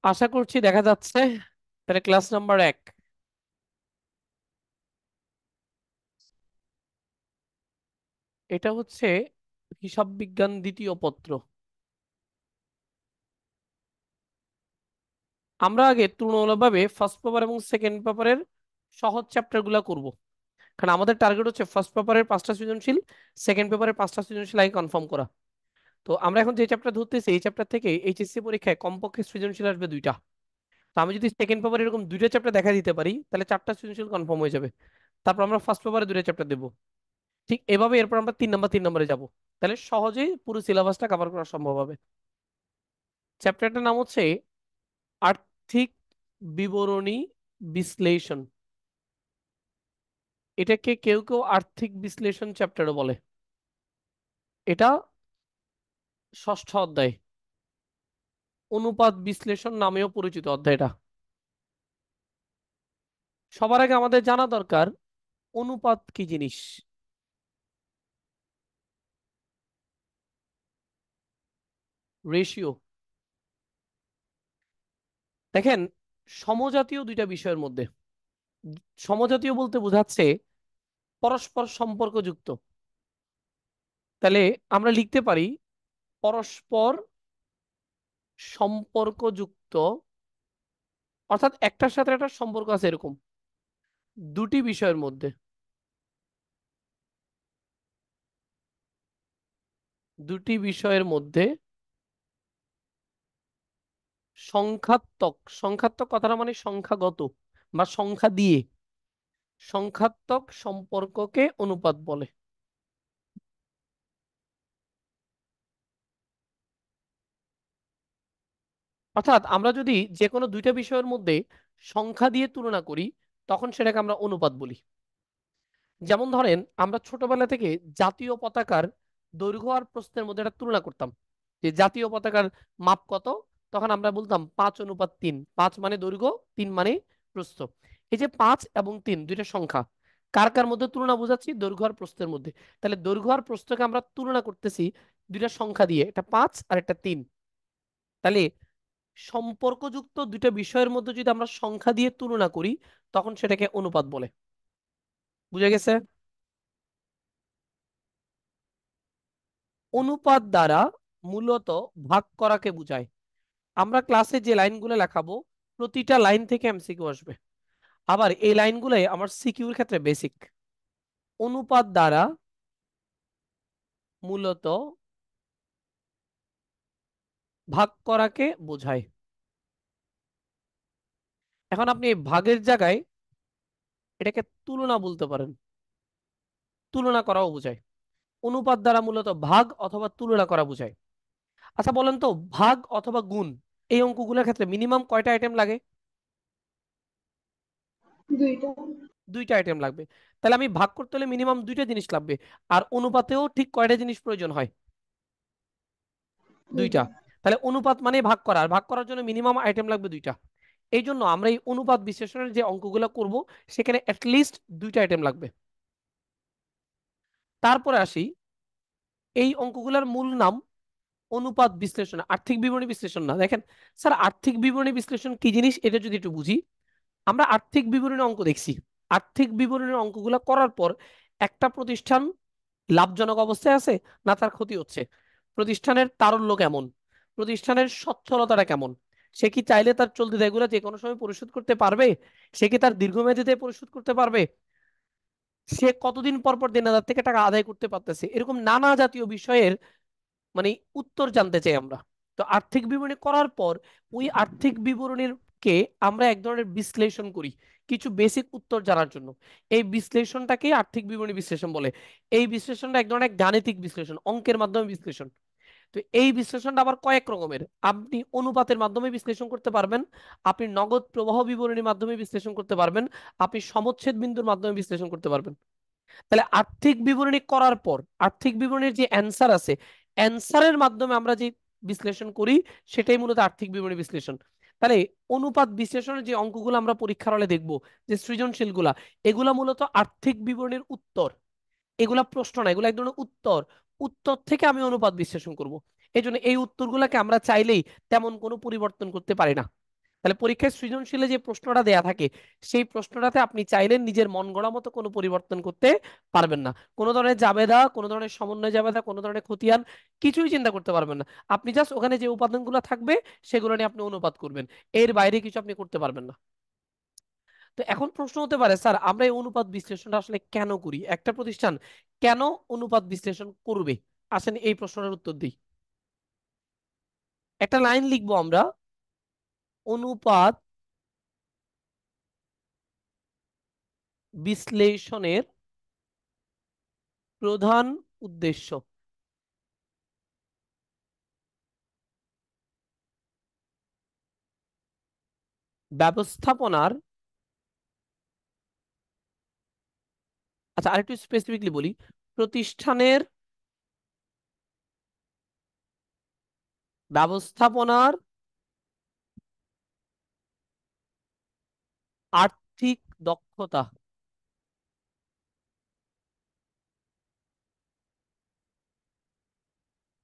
আশা করছি দেখা যাচ্ছে। তাহলে ক্লাস নাম্বার 1, এটা হচ্ছে হিসাব বিজ্ঞান দ্বিতীয় পত্র। আমরা আগে তুলনামূলকভাবে ফার্স্ট পেপার এবং সেকেন্ড পেপারের সহজ চ্যাপ্টার গুলা করবো, কারণ আমাদের টার্গেট হচ্ছে ফার্স্ট পেপারের 5টা সৃজনশীল, সেকেন্ড পেপারের 5টা সৃজনশীল আগে কনফার্ম করা। তো আমরা এখন যে চ্যাপ্টার ধরতেছি এই চ্যাপ্টার থেকে এইচএসসি পরীক্ষায় কমপক্ষে সৃজনশীল আসবে 2টা। তো আমি যদি সেকেন্ড পেপারে এরকম 2টা চ্যাপ্টার দেখা দিতে পারি তাহলে 4টা সৃজনশীল কনফার্ম হয়ে যাবে। তারপর আমরা ফার্স্ট পেপারে 2টা চ্যাপ্টার দেবো। ঠিক এভাবে এরপর আমরা 3 নম্বরে যাব। তাহলে সহজেই পুরো সিলেবাসটা কভার করা সম্ভব হবে। চ্যাপ্টারটার নাম হচ্ছে আর্থিক বিবরণী বিশ্লেষণ। এটাকে কেউ কেউ আর্থিক বিশ্লেষণ চ্যাপ্টারও বলে। এটা ষষ্ঠ অধ্যায়, অনুপাত বিশ্লেষণ নামেও পরিচিত অধ্যায়টা। সবার আগে আমাদের জানা দরকার অনুপাত কি জিনিস। রেশিও, দেখেন, সমজাতীয় দুইটা বিষয়ের মধ্যে, সমজাতীয় বলতে বোঝাচ্ছে পরস্পর সম্পর্কযুক্ত। তাহলে আমরা লিখতে পারি পরস্পর সম্পর্কযুক্ত, অর্থাৎ একটার সাথে একটা সম্পর্ক আছে এরকম দুটি বিষয়ের মধ্যে, দুটি বিষয়ের মধ্যে সংখ্যাত্মক, সংখ্যাত্মক কথাটা মানে সংখ্যাগত বা সংখ্যা দিয়ে, সংখ্যাত্মক সম্পর্ককে অনুপাত বলে। অর্থাৎ আমরা যদি যে কোনো দুইটা বিষয়ের মধ্যে সংখ্যা দিয়ে তুলনা করি তখন সেটাকে আমরা অনুপাত বলি। যেমন ধরেন আমরা ছোটবেলা থেকে জাতীয় পতাকার দৈর্ঘ্য আর প্রস্থের মধ্যে একটা তুলনা করতাম, যে জাতীয় পতাকার মাপ কত, তখন আমরা বলতাম 5:3, 5 মানে দৈর্ঘ্য, 3 মানে প্রস্থ। এই যে 5 এবং 3 দুইটা সংখ্যা, কার কার মধ্যে তুলনা বোঝাচ্ছি? দৈর্ঘ্য আর প্রস্থের মধ্যে। তাহলে দৈর্ঘ্য আর প্রস্থকে আমরা তুলনা করতেছি দুইটা সংখ্যা দিয়ে, একটা 5 আর একটা 3। তাহলে সম্পর্কযুক্ত দুইটা বিষয়ের মধ্যে যদি আমরা সংখ্যা দিয়ে তুলনা করি তখন সেটাকে অনুপাত বলে। বুঝা গেছে? অনুপাত দ্বারা মূলত ভাগ করাকে বোঝায়। আমরা ক্লাসে যে লাইনগুলো লেখাবো প্রতিটা লাইন থেকে এমসিকিউ আসবে, আবার এই লাইনগুলোই আমার সিকিউর ক্ষেত্রে বেসিক। অনুপাত দ্বারা মূলত ভাগ করাকে বোঝায়। এখন আপনি এই ভাগের জায়গায় এটাকে তুলনা বলতে পারেন, তুলনা করাও বোঝায়। অনুপাত দ্বারা মূলত ভাগ অথবা তুলনা করা বোঝায়। আচ্ছা বলেন তো, ভাগ অথবা গুণ এই অঙ্কগুলোর ক্ষেত্রে মিনিমাম কয়টা আইটেম লাগে? দুইটা। 2টা আইটেম লাগবে। তাহলে আমি ভাগ করতে হলে মিনিমাম 2টা জিনিস লাগবে। আর অনুপাতেও ঠিক কয়টা জিনিস প্রয়োজন হয়? 2টা। দুইটা। তাহলে অনুপাত মানে ভাগ করা, আর ভাগ করার জন্য মিনিমাম আইটেম লাগবে 2টা। এই জন্য আমরা এই অনুপাত বিশ্লেষণের যে অঙ্কগুলো করব সেখানে অ্যাটলিস্ট 2টা আইটেম লাগবে। তারপরে আসি, এই অঙ্কগুলোর মূল নাম অনুপাত বিশ্লেষণ, আর্থিক বিবরণী বিশ্লেষণ না। দেখেন স্যার, আর্থিক বিবরণী বিশ্লেষণ কি জিনিস এটা যদি একটু বুঝি। আমরা আর্থিক বিবরণী অঙ্ক দেখছি, আর্থিক বিবরণীর অঙ্কগুলো করার পর একটা প্রতিষ্ঠান লাভজনক অবস্থায় আছে না তার ক্ষতি হচ্ছে, প্রতিষ্ঠানের তারল্য কেমন, প্রতিষ্ঠানের সচ্ছলতাটা কেমন, সে কি চাইলে তার চলতি দায়গুলো যে কোনো সময় পরিশোধ করতে পারবে, সে কি তার দীর্ঘমেয়াদীতে পরিশোধ করতে পারবে, সে কতদিন পর পর দেনাদার থেকে টাকা আদায় করতে পারতেছে, এরকম নানা জাতীয় বিষয়ের মানে উত্তর জানতে চাই আমরা। তো আর্থিক বিবরণী করার পর ওই আর্থিক বিবরণীর কে আমরা এক ধরনের বিশ্লেষণ করি কিছু বেসিক উত্তর জানার জন্য। এই বিশ্লেষণটাকে আর্থিক বিবরণী বিশ্লেষণ বলে। এই বিশ্লেষণটা এক ধরনের গাণিতিক বিশ্লেষণ, অঙ্কের মাধ্যমে বিশ্লেষণ। তো এই বিশ্লেষণটা আবার কয়েক রকমের। আপনি অনুপাতের মাধ্যমে বিশ্লেষণ করতে পারবেন, আপনি নগদ প্রবাহ বিবরণীর মাধ্যমে বিশ্লেষণ করতে পারবেন, আপনি সমচ্ছেদ বিন্দুর মাধ্যমে বিশ্লেষণ করতে পারবেন। তাহলে আর্থিক বিবরণী করার পর আর্থিক বিবরণীর যে অ্যান্সার আছে, অ্যান্সারের মাধ্যমে আমরা যে বিশ্লেষণ করি সেটাই মূলত আর্থিক বিবরণী বিশ্লেষণ। তাহলে অনুপাত বিশ্লেষণের যে অঙ্কগুলো আমরা পরীক্ষার হলে দেখবো, যে সৃজনশীলগুলা, এগুলা মূলত আর্থিক বিবরণীর উত্তর। এগুলা প্রশ্ন না, এগুলো এক ধরনের উত্তর। উত্তর থেকে আমি অনুপাত বিশ্লেষণ করব। এই জন্য এই উত্তরগুলোকে আমরা চাইলেই তেমন কোনো পরিবর্তন করতে পারি না। তাহলে পরীক্ষায় সৃজনশীলে যে প্রশ্নটা দেয়া থাকে সেই প্রশ্নটাতে আপনি চাইলে নিজের মন গড়া মতো কোনো পরিবর্তন করতে পারবেন না। কোনো ধরনের জাবেদা, কোনো ধরনের সমন্বয় জাবেদা, কোনো ধরনের খতিয়ান কিছুই চিন্তা করতে পারবেন না। আপনি জাস্ট ওখানে যে উপাদানগুলো থাকবে সেগুলো নিয়ে আপনি অনুপাত করবেন, এর বাইরে কিছু আপনি করতে পারবেন না। তো এখন প্রশ্ন হতে পারে, স্যার আমরা এই অনুপাত বিশ্লেষণটা আসলে কেন করি, একটা প্রতিষ্ঠান কেন অনুপাত বিশ্লেষণ করবে? আসেন এই প্রশ্নের উত্তর দিই। একটা লাইন লিখবো আমরা, অনুপাত বিশ্লেষণের প্রধান উদ্দেশ্য ব্যবস্থাপনার, আচ্ছা আরেকটু স্পেসিফিকলি বলি, প্রতিষ্ঠানের ব্যবস্থাপনার আর্থিক দক্ষতা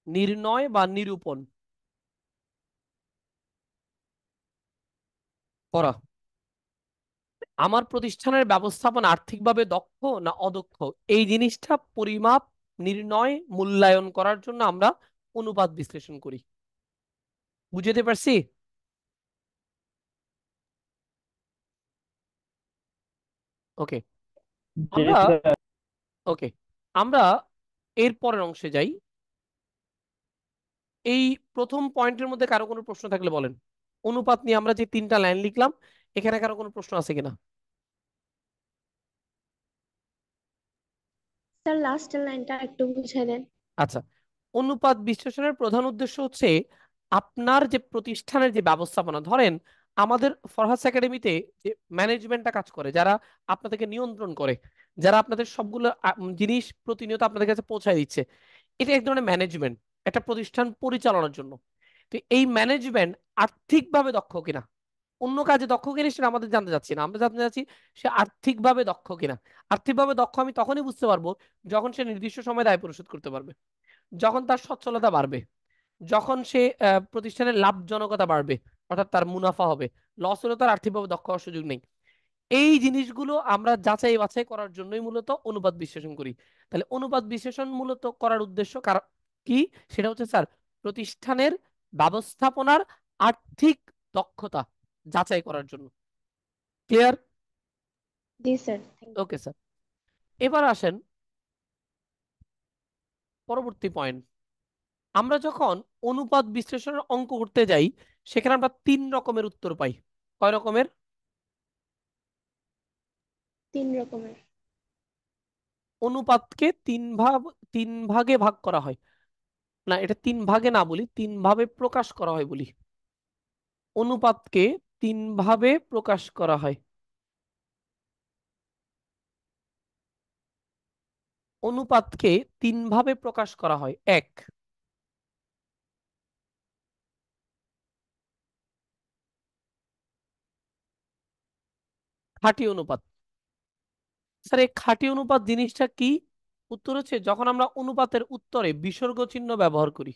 নির্ণয় বা নিরূপণ করা। আমার প্রতিষ্ঠানের ব্যবস্থাপনা আর্থিকভাবে দক্ষ না অদক্ষ, এই জিনিসটা পরিমাপ, নির্ণয়, মূল্যায়ন করার জন্য আমরা অনুপাত বিশ্লেষণ করি। বুঝতে পারছি? ওকে। জি আমরা স্যার। ওকে আমরা এর পরের অংশে যাই। এই প্রথম পয়েন্টের মধ্যে কারো কোনো প্রশ্ন থাকলে বলেন। অনুপাত নিয়ে আমরা যে তিনটা লাইন লিখলাম, এখানে কারো কোনো প্রশ্ন আছে কিনা? স্যার লাস্টের লাইনটা একটু বুঝাই দেন। আচ্ছা, অনুপাত বিশ্লেষণের প্রধান উদ্দেশ্য হচ্ছে আপনার যে প্রতিষ্ঠানের যে ব্যবস্থাপনা, ধরেন আমাদের ফরহাস একাডেমিতে যে ম্যানেজমেন্টটা কাজ করে, যারা আপনাদেরকে নিয়ন্ত্রণ করে, যারা আপনাদের সবগুলো জিনিস প্রতিনিয়ত আপনাদের কাছে পৌঁছায় দিচ্ছে, এটা এক ধরনের ম্যানেজমেন্ট, একটা প্রতিষ্ঠান পরিচালনার জন্য। তো এই ম্যানেজমেন্ট আর্থিকভাবে দক্ষ কিনা, অন্য কাজে দক্ষ কিনা সেটা আমাদের জানতে চাচ্ছি না, আমরা জানতে চাচ্ছি সে আর্থিকভাবে দক্ষ কিনা। আর্থিকভাবে দক্ষ আমি তখনই বুঝতে পারবো যখন সে নির্দিষ্ট সময় দায় পরিশোধ করতে পারবে, যখন তার সচ্ছলতা বাড়বে, যখন সে প্রতিষ্ঠানের লাভজনকতা বাড়বে, অর্থাৎ তার মুনাফা হবে। লস হলে তার আর্থিকভাবে দক্ষ হওয়ার সুযোগ নেই। এই জিনিসগুলো আমরা যাচাই বাছাই করার জন্যই মূলত অনুপাত বিশ্লেষণ করি। তাহলে অনুপাত বিশ্লেষণ মূলত করার উদ্দেশ্য কি? সেটা হচ্ছে স্যার প্রতিষ্ঠানের ব্যবস্থাপনার আর্থিক দক্ষতা যাচাই করার জন্য। ক্লিয়ার? জি sir, thank you. Okay sir. এবার আসেন পরবর্তী পয়েন্ট। আমরা যখন অনুপাত বিশ্লেষণের অঙ্ক করতে যাই, সেখানে আমরা তিন রকমের উত্তর পাই। কয় রকমের? তিন রকমের। অনুপাতকে তিন ভাগে ভাগ করা হয়, না এটা তিন ভাগে না বলি, তিন ভাবে প্রকাশ করা হয় বলি। অনুপাতকে তিন ভাবে প্রকাশ করা হয়। অনুপাতকে তিন ভাবে প্রকাশ করা হয়। এক, খাঁটি অনুপাত। স্যার এই খাঁটি অনুপাত জিনিসটা কি? উত্তর হচ্ছে যখন আমরা অনুপাতের উত্তরে বিসর্গ চিহ্ন ব্যবহার করি,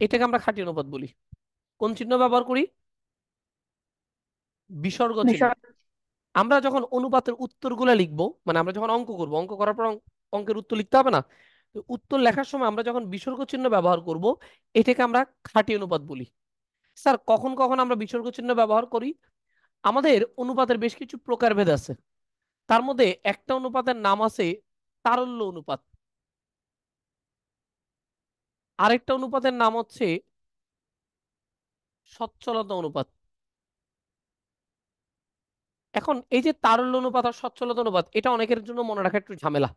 এটাকে আমরা খাঁটি অনুপাত বলি। কোন চিহ্ন ব্যবহার করি? বিসর্গ চিহ্ন। বিষয়। আমরা যখন অনুপাতের উত্তরগুলো লিখবো, মানে আমরা যখন অঙ্ক করব, অঙ্ক করার পর অঙ্কের উত্তর লিখতে হবে না, তো উত্তর লেখার সময় আমরা যখন বিসর্গ চিহ্ন ব্যবহার করব, এটাকে আমরা খাঁটি অনুপাত বলি। স্যার কখন কখন আমরা বিসর্গ চিহ্ন ব্যবহার করি? আমাদের অনুপাতের বেশ কিছু প্রকারভেদ আছে। তার মধ্যে একটা অনুপাতের নাম আছে তারল্য অনুপাত, আরেকটা অনুপাতের নাম হচ্ছে সচ্ছলতা অনুপাত। এখন এই যে তারল্য অনুপাত আর সচ্ছলতা অনুপাত, এটা অনেকের জন্য মনে রাখা একটু ঝামেলা।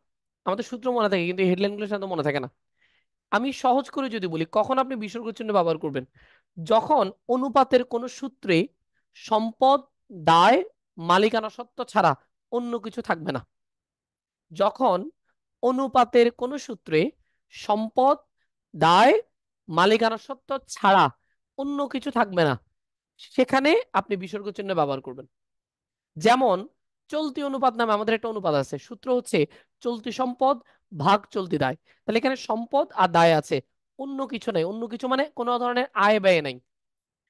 আমাদের সূত্র মনে থাকে কিন্তু হেডলাইন গুলোর সাথে মনে থাকে না। আমি সহজ করে যদি বলি, কখন আপনি বিসর্গ চিহ্ন ব্যবহার করবেন? যখন অনুপাতের কোন সূত্রে সম্পদ, দায়, মালিকানা সত্ত্ব ছাড়া অন্য কিছু থাকবে না। যখন অনুপাতের কোন সূত্রে সম্পদ, দায়, মালিকানা সত্ত্ব ছাড়া অন্য কিছু থাকবে না, সেখানে আপনি বিসর্গ চিহ্ন ব্যবহার করবেন। যেমন চলতি অনুপাত নামে আমাদের একটা অনুপাত আছে, সূত্র হচ্ছে চলতি সম্পদ ভাগ চলতি দায়। তাহলে এখানে সম্পদ আর দায় আছে, অন্য কিছু নাই। অন্য কিছু মানে কোনো ধরনের আয় ব্যয় নাই।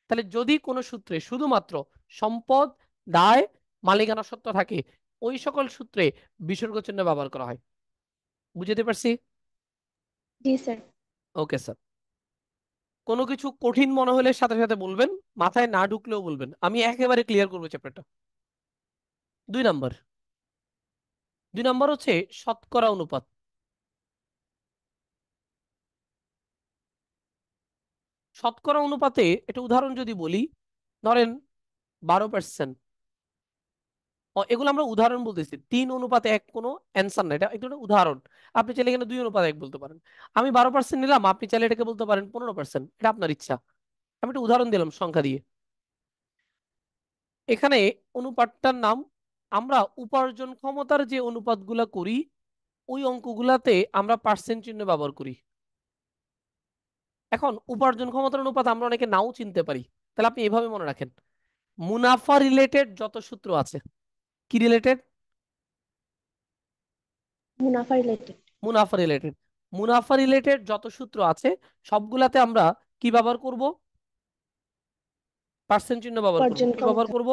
তাহলে যদি কোনো সূত্রে শুধুমাত্র সম্পদ, দায়, মালিকানা সত্ত্ব থাকে, ওই সকল সূত্রে বিসর্গ চিহ্ন ব্যবহার করা হয়। বুঝতে পারছি? জি স্যার। Okay sir. কোনো কিছু কঠিন মনে হলে সাথে সাথে বলবেন, মাথায় না ঢুকলেও বলবেন, আমি একেবারে ক্লিয়ার করবো চ্যাপ্টারটা। 2 নম্বর। 2 নম্বর হচ্ছে শতকরা অনুপাত। শতকরা অনুপাতে একটা উদাহরণ যদি বলি, ধরেন 12%। এগুলো আমরা উদাহরণ বলতেছি, 3:1 কোনো অ্যান্সার না, এটা একটা উদাহরণ। আপনি চাইলে এখানে 2:1 বলতে পারেন। আমি 12% নিলাম, আপনি চাইলে এটাকে বলতে পারেন 15%, এটা আপনার ইচ্ছা। আমি একটা উদাহরণ দিলাম সংখ্যা দিয়ে। এখানে অনুপাতটার নাম, আমরা উপার্জন ক্ষমতার যে অনুপাতগুলা করি ওই অঙ্কগুলাতে আমরা পার্সেন্ট চিহ্ন ব্যবহার করি। এখন উপার্জন ক্ষমতার অনুপাত আমরা অনেকে নাও চিনতে পারি। তাহলে আপনি এভাবে মনে রাখেন, মুনাফা রিলেটেড যত সূত্র আছে, কি রিলেটেড? মুনাফা রিলেটেড। মুনাফা রিলেটেড। মুনাফা রিলেটেড যত সূত্র আছে সবগুলাতে আমরা কি ব্যবহার করব? পার্সেন্ট চিহ্ন ব্যবহার করব। উপার্জন কি ব্যবহার ক্ষমতা। করব?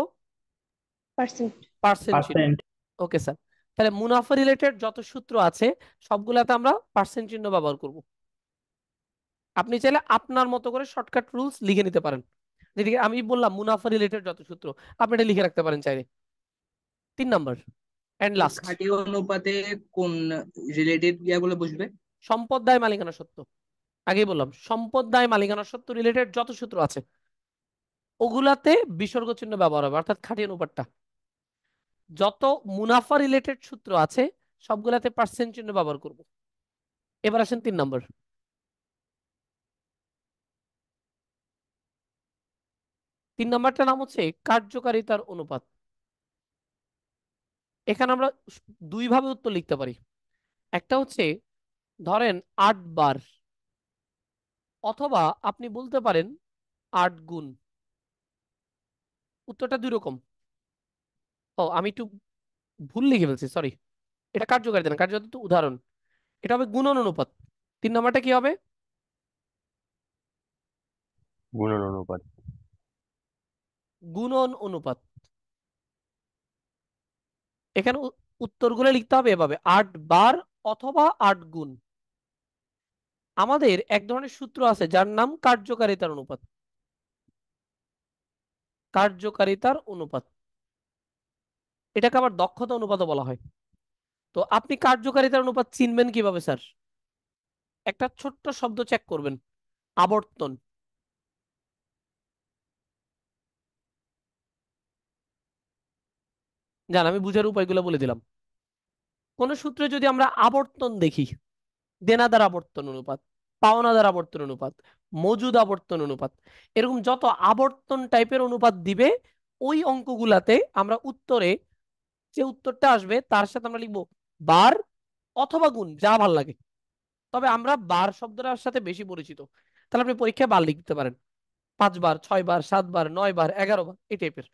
পার্সেন্ট। পার্সেন্ট চিহ্ন। পার্সেন্ট। ওকে স্যার। তাহলে মুনাফা রিলেটেড যত সূত্র আছে সবগুলাতে আমরা পার্সেন্ট চিহ্ন ব্যবহার করব। আপনি চাইলে আপনার মতো করে শর্টকাট রুলস লিখে নিতে পারেন, যেদিকে আমি বললাম মুনাফা রিলেটেড যত সূত্র, আপনি এটা লিখে রাখতে পারেন চাইলে। 3 নম্বর এন্ড তো লাস্ট, খাঁটি অনুপাতে কোন রিলেটেড ইয়াগুলো বসবে? সম্পদ, দায়, মালিকানা সত্ত্ব। আগেই বললাম সম্পদ, দায়, মালিকানা সত্ত্ব রিলেটেড যত সূত্র আছে ওগুলাতে বিসর্গ চিহ্ন ব্যবহার হবে, অর্থাৎ খাঁটি অনুপাতটা। যত মুনাফা রিলেটেড সূত্র আছে সবগুলাতে পার্সেন্ট চিহ্ন ব্যবহার করব। এবার আসেন 3 নম্বর। 3 নম্বরটার নাম হচ্ছে কার্যকারিতার অনুপাত। এখানে আমরা দুই ভাবে উত্তর লিখতে পারি। একটা হচ্ছে ধরেন 8 বার, অথবা আপনি বলতে পারেন 8 গুণ। উত্তরটা 2 রকম। আমি একটু ভুল লিখে ফেলছি, সরি। এটা কার্যকারিতা না, কার্যকারিতা তো উদাহরণ। এটা হবে গুণন অনুপাত। 3 নম্বরটা কি হবে? গুণন অনুপাত। গুণন অনুপাত। এখানে উত্তরগুলো লিখতে হবে এভাবে: 8 বার অথবা 8 গুণ। আমাদের এক ধরনের সূত্র আছে যার নাম কার্যকারিতার অনুপাত। কার্যকারিতার অনুপাত, এটাকে আবার দক্ষতা অনুপাতও বলা হয়। তো আপনি কার্যকারিতার অনুপাত চিনবেন কিভাবে স্যার? একটা ছোট্ট শব্দ চেক করবেন, আবর্তন। জান, আমি বুঝার উপায়গুলো বলে দিলাম। কোন সূত্রে যদি আমরা আবর্তন দেখি, দেনাদার আবর্তন অনুপাত, পাওনাদার আবর্তন অনুপাত, মজুদ আবর্তন অনুপাত, এরকম যত আবর্তন টাইপের অনুপাত দিবে ওই অঙ্কগুলাতে আমরা উত্তরে যে উত্তরটা আসবে তার সাথে আমরা লিখবো বার অথবা গুণ, যা ভাল লাগে। তবে আমরা বার শব্দটার সাথে বেশি পরিচিত, তাহলে আপনি পরীক্ষায় বার লিখতে পারেন। 5 বার, 6 বার, 7 বার, 9 বার, 11 বার, এই টাইপের।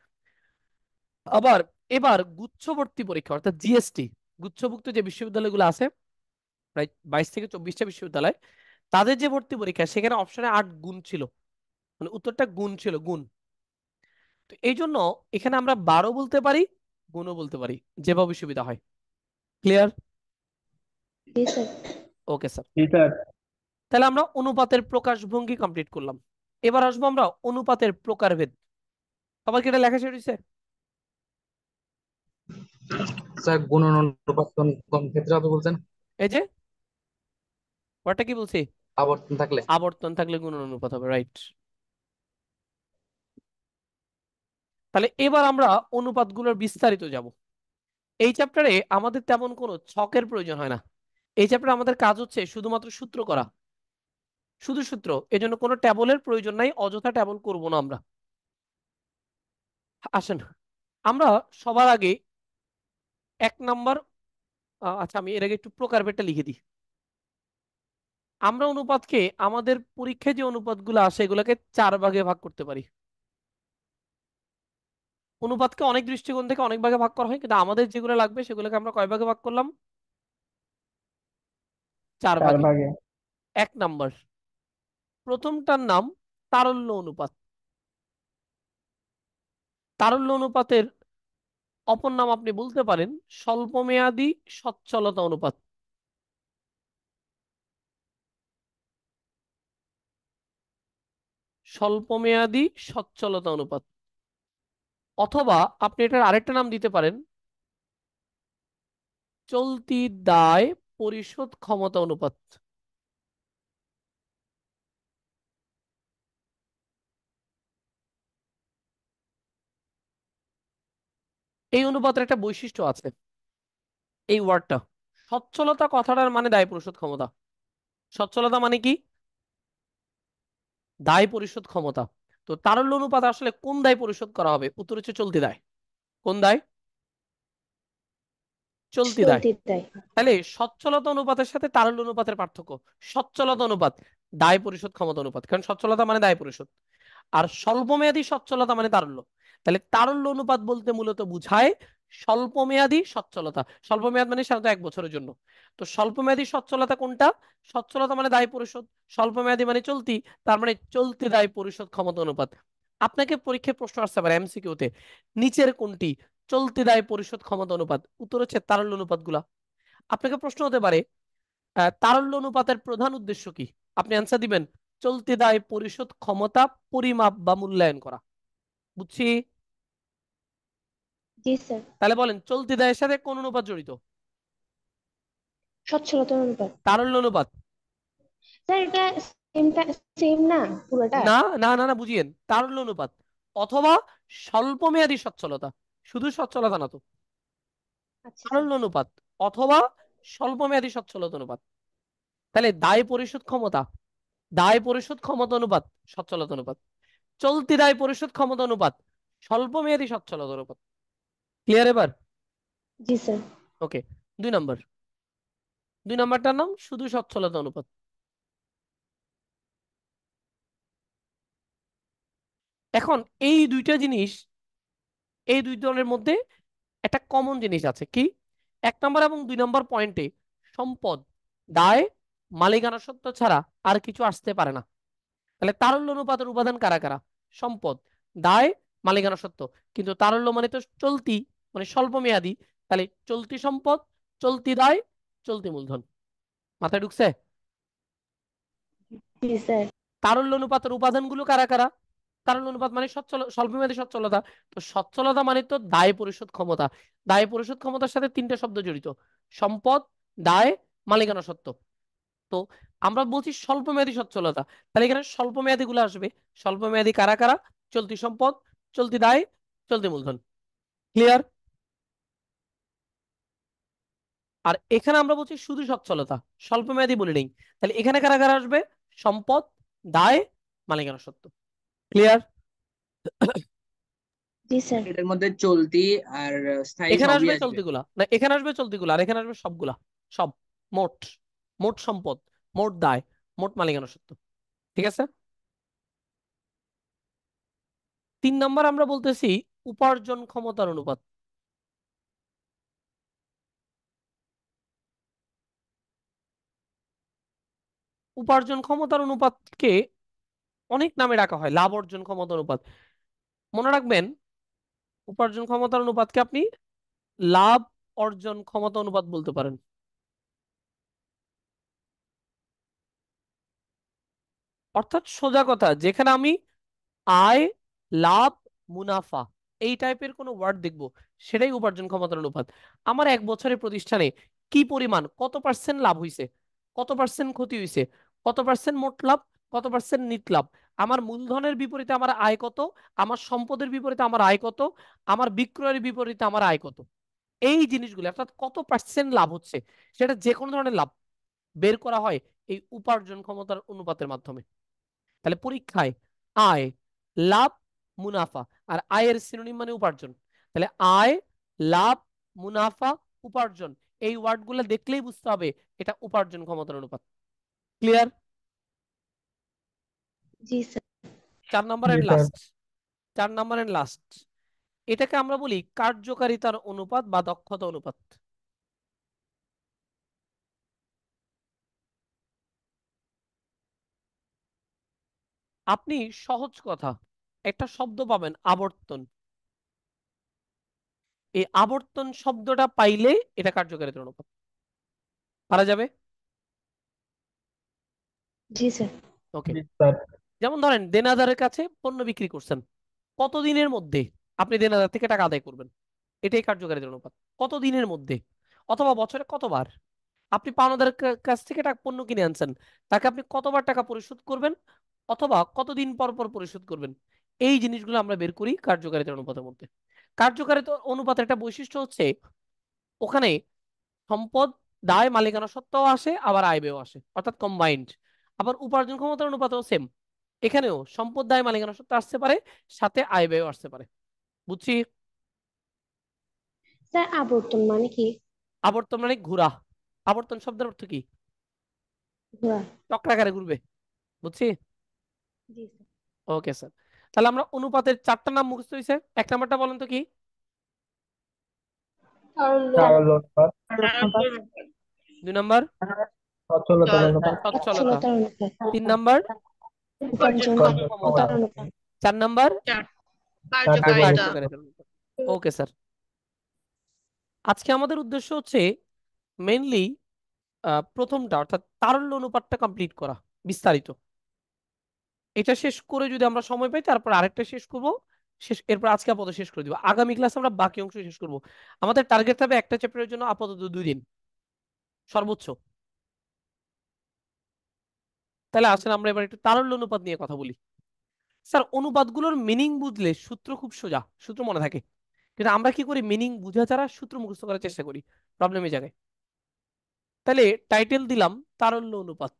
আবার এবার গুচ্ছবর্তী পরীক্ষা অর্থাৎ জিএসটি, গুচ্ছভুক্ত যে বিশ্ববিদ্যালয়গুলো আছে, প্রায় 22 থেকে 24টা বিশ্ববিদ্যালয়, তাদের যে ভর্তি পরীক্ষা সেখানে অপশনে 8 গুণ ছিল, মানে উত্তরটা গুণ ছিল, গুণ। তো এই জন্য এখানে আমরা 12 বলতে পারি, গুণও বলতে পারি, যেভাবে সুবিধা হয়। ক্লিয়ার? জি স্যার। Okay sir. জি স্যার। তাহলে আমরা অনুপাতের প্রকাশভঙ্গি কমপ্লিট করলাম। এবার আসবো আমরা অনুপাতের প্রকারভেদ। সবার কি এটা লেখা শেষ হয়েছে? স্যার গুণন অনুপাত কোন কোন ক্ষেত্রে হবে বলছেন? এই যে ওটা কি বলছি, আবর্তন থাকলে। আবর্তন থাকলে গুণন অনুপাত হবে, রাইট। তাহলে এবার আমরা অনুপাতগুলোর বিস্তারিত যাব। এই চ্যাপ্টারে আমাদের তেমন কোনো ছকের প্রয়োজন হয় না। এই চ্যাপ্টারে আমাদের কাজ হচ্ছে শুধুমাত্র সূত্র করা, শুধু সূত্র। এজন্য কোনো ট্যাবলের প্রয়োজন নাই, অযথা ট্যাবল করব না আমরা। আসেন আমরা সবার আগে 1 নম্বর, আচ্ছা আমি এর আগে একটু প্রকারভেদটা লিখে দিই। আমরা অনুপাতকে আমাদের পরীক্ষায় যে অনুপাতগুলো আসে এগুলোকে 4 ভাগে ভাগ করতে পারি। অনুপাতকে অনেক দৃষ্টিকোণ থেকে অনেক ভাগে ভাগ করা হয়, কিন্তু আমাদের যেগুলো লাগবে সেগুলোকে আমরা কয় ভাগে ভাগ করলাম? 4 ভাগে। 4 ভাগে। 1 নম্বর, প্রথমটার নাম তারল্য অনুপাত। তারল্য অনুপাতের অপর নাম আপনি বলতে পারেন স্বল্পমেয়াদী সচ্ছলতা অনুপাত। স্বল্পমেয়াদী সচ্ছলতা অনুপাত, অথবা আপনি এটার আরেকটা নাম দিতে পারেন চলতি দায় পরিশোধ ক্ষমতা অনুপাত। এই অনুপাতের একটা বৈশিষ্ট্য আছে, এই ওয়ার্ডটা সচ্ছলতা কথাটার মানে দায় পরিশোধ ক্ষমতা। সচ্ছলতা মানে কি? দায় পরিশোধ ক্ষমতা। তো তারল্য অনুপাত আসলে কোন দায় পরিশোধ করা হবে? উত্তর হচ্ছে চলতি দায়। কোন দায়? চলতি দায়। চলতি দায়। তাহলে সচ্ছলতা অনুপাতের সাথে তারল্য অনুপাতের পার্থক্য, সচ্ছলতা অনুপাত দায় পরিশোধ ক্ষমতা অনুপাত, কারণ সচ্ছলতা মানে দায় পরিশোধ, আর স্বল্পমেয়াদী সচ্ছলতা মানে তারল্য। তাহলে তারল্য অনুপাত বলতে মূলত বুঝায় স্বল্পমেয়াদী সচ্ছলতা। স্বল্পমেয়াদ মানে সাধারণত 1 বছরের জন্য। তো স্বল্পমেয়াদী সচ্ছলতা কোনটা? সচ্ছলতা মানে দায় পরিশোধ, স্বল্পমেয়াদী মানে চলতি, তার মানে চলতি দায় পরিশোধ ক্ষমতা অনুপাত। আপনাকে পরীক্ষায় প্রশ্ন আসতে পারে এমসিকিউতে, নিচের কোনটি চলতি দায় পরিশোধ ক্ষমতা অনুপাত? উত্তর হচ্ছে তারল্য অনুপাত গুলা। আপনাকে প্রশ্ন হতে পারে তারল্য অনুপাতের প্রধান উদ্দেশ্য কি? আপনি অ্যান্সার দিবেন চলতি দায় পরিশোধ ক্ষমতা পরিমাপ বা মূল্যায়ন করা। বুঝছি? জি স্যার। তাহলে বলেন চলতি দায়ের সাথে কোন অনুপাত জড়িত? সচ্ছলতা অনুপাত। তারল্য অনুপাত। স্যার এটা সেমটা, সেম না পুরোটা? না না না না, বুঝিয়েন, তারল্য অনুপাত অথবা স্বল্পমেয়াদী সচ্ছলতা, শুধু সচ্ছলতা না তো, আচ্ছা স্যার। তারল্য অনুপাত অথবা স্বল্পমেয়াদী সচ্ছলতা অনুপাত। তাহলে দায় পরিশোধ ক্ষমতা, দায় পরিশোধ ক্ষমতা অনুপাত সচ্ছলতা অনুপাত, চলতি দায় পরিশোধ ক্ষমতা অনুপাত স্বল্পমেয়াদী সচ্ছলতা অনুপাত। ক্লিয়ার এবার? জি স্যার। ওকে। 2 নম্বর, 2 নম্বরটার নাম শুধু সচ্ছলতা অনুপাত। এখন এই দুইটা জিনিস, এই দুই ধরনের মধ্যে একটা কমন জিনিস আছে কি? 1 নম্বর এবং 2 নম্বর পয়েন্টে সম্পদ, দায়, মালিকানা সত্ত্ব ছাড়া আর কিছু আসতে পারে না। তাহলে তারল্য অনুপাতের উপাদান কারা কারা? সম্পদ, দায়, মালিকানা সত্ত্ব। কিন্তু তারল্য মানে তো চলতি, মানে স্বল্প মেয়াদি। তাহলে চলতি সম্পদ, চলতি দায়, চলতি মূলধন। মাথায় ঢুকছে? জি স্যার। তারল্য অনুপাতের উপাদানগুলো কারা কারা? তারল্য অনুপাত মানে সচ্ছল, স্বল্পমেয়াদী সচ্ছলতা। তো সচ্ছলতা মানে তো দায় পরিশোধ ক্ষমতা। দায় পরিশোধ ক্ষমতার সাথে 3টা শব্দ জড়িত, সম্পদ, দায়, মালিকানা সত্ত্ব। তো আমরা বলছি স্বল্পমেয়াদী সচ্ছলতা, তাহলে এখানে স্বল্পমেয়াদী গুলো আসবে। স্বল্পমেয়াদী কারা কারা? চলতি সম্পদ, চলতি দায়, চলতি মূলধন। ক্লিয়ার? আর এখানে আমরা বলছি শুধু সচ্ছলতা, স্বল্পমেয়াদী বলি নেই। তাহলে এখানে কারা কারা আসবে? সম্পদ, দায়, মালিকানা সত্ত্ব। ক্লিয়ার? জি স্যার। এটার মধ্যে চলতি আর স্থায়ী এখানে সবই আসবে আসবে। চলতিগুলা না, এখানে আসবে চলতিগুলা, আর এখানে আসবে সবগুলা। সব, মোট, মোট সম্পদ, মোট দায়, মোট মালিকানা সত্ত্ব। ঠিক আছে? 3 নম্বর আমরা বলতেছি উপার্জন ক্ষমতার অনুপাত। উপার্জন ক্ষমতার অনুপাতকে অনেক নামে ডাকা হয়, লাভ অর্জন ক্ষমতা অনুপাত। মনে রাখবেন, উপার্জন ক্ষমতার অনুপাতকে আপনি লাভ অর্জন ক্ষমতা অনুপাত বলতে পারেন। অর্থাৎ সোজা কথা, যেখানে আমি আয়, লাভ, মুনাফা এই টাইপের কোনো ওয়ার্ড দেখব, সেটাই উপার্জন ক্ষমতার অনুপাত। আমার 1 বছরের প্রতিষ্ঠানে কি পরিমাণ, কত পার্সেন্ট লাভ হয়েছে, কত পার্সেন্ট ক্ষতি হয়েছে, কত পার্সেন্ট মোট লাভ, কত পার্সেন্ট নিট লাভ, আমার মূলধনের বিপরীতে আমার আয় কত, আমার সম্পদের বিপরীতে আমার আয় কত, আমার বিক্রয়ের বিপরীতে আমার আয় কত, এই জিনিসগুলো অর্থাৎ কত পার্সেন্ট লাভ হচ্ছে, সেটা যে কোনো ধরনের লাভ বের করা হয় এই উপার্জন ক্ষমতার অনুপাতের মাধ্যমে। তাহলে পরীক্ষায় আয়, লাভ, মুনাফা, আর আয়ের সিনোনিম মানে উপার্জন। তাহলে আয়, লাভ, মুনাফা, উপার্জন, এই ওয়ার্ডগুলো দেখলেই বুঝতে হবে এটা উপার্জন ক্ষমতার অনুপাত। ক্লিয়ার? জি স্যার। 4 নম্বর জি এন্ড স্যার। লাস্ট, 4 নম্বর এন্ড লাস্ট, এটাকে আমরা বলি কার্যকারিতার অনুপাত বা দক্ষতা অনুপাত। আপনি সহজ কথা একটা শব্দ পাবেন, আবর্তন। এই আবর্তন শব্দটা পাইলে এটা কার্যকারিতার অনুপাত পারা যাবে। জি স্যার। ওকে, স্যার যেমন ধরেন দেনাদারের কাছে পণ্য বিক্রি করছেন, কতদিনের মধ্যে আপনি দেনাদার থেকে টাকা আদায় করবেন, এটাই কার্যকারিতার অনুপাত। কতদিনের মধ্যে, অথবা বছরে কতবার আপনি পাওনাদারের কাছ থেকে টাকা পণ্য কিনে আনছেন, তাকে আপনি কতবার টাকা পরিশোধ করবেন, অথবা কতদিন পর পর পরিশোধ করবেন। এই জিনিসগুলো আমরা বের করি কার্যকারিতার অনুপাতের মধ্যে। কার্যকারিতা অনুপাতের একটা বৈশিষ্ট্য হচ্ছে ওখানে সম্পদ, দায়, মালিকানা সত্ত্বেও আসে, আবার আয় ব্যয় আসে, অর্থাৎ কম্বাইন্ড। আবার উপার্জন ক্ষমতার অনুপাতও সেম, এখানেও সম্পদ, দায়, মালিকানা সত্ত্ব আসতে পারে, সাথে আয় ব্যয় আসতে পারে। বুঝছি? স্যার আবর্তন মানে কি? আবর্তন মানে ঘোরা। আবর্তন শব্দের অর্থ কি? ঘোরা। চক্রাকারে ঘুরবে। বুঝছি? জি স্যার। ওকে স্যার, তাহলে আমরা অনুপাতের চারটা নাম মুখস্থ হয়েছে। এক নাম্বারটা বলেন তো কি? সরল অনুপাত, দুই নাম্বার সচ্ছলতার অনুপাত, সচ্ছলতা। সচ্ছলতার অনুপাত। তিন নাম্বার উপার্জন উপার্জন ক্ষমতা। ক্ষমতার ক্ষমতা, অনুপাত। চার নাম্বার কার্যকারিতা। কার্যকারিতার অনুপাত। ওকে স্যার, আজকে আমাদের উদ্দেশ্য হচ্ছে মেইনলি প্রথমটা অর্থাৎ তারল্য অনুপাতটা কমপ্লিট করা বিস্তারিত। এটা শেষ করে যদি আমরা সময় পাই তারপর আরেকটা শেষ করব, শেষ এরপর আজকে আপাতত শেষ করে দিব। আগামী ক্লাসে আমরা বাকি অংশ শেষ করব। আমাদের টার্গেট থাকবে একটা চ্যাপ্টারের জন্য আপাতত 2 দিন সর্বোচ্চ। তাহলে আসেন আমরা এবার একটু তারল্য অনুপাত নিয়ে কথা বলি। স্যার অনুপাতগুলোর মিনিং বুঝলে সূত্র খুব সোজা, সূত্র মনে থাকে, কিন্তু আমরা কি করি মিনিং বুঝা ছাড়া সূত্র মুখস্থ করার চেষ্টা করি, প্রবলেম এই জায়গায়। তাহলে টাইটেল দিলাম তারল্য অনুপাত।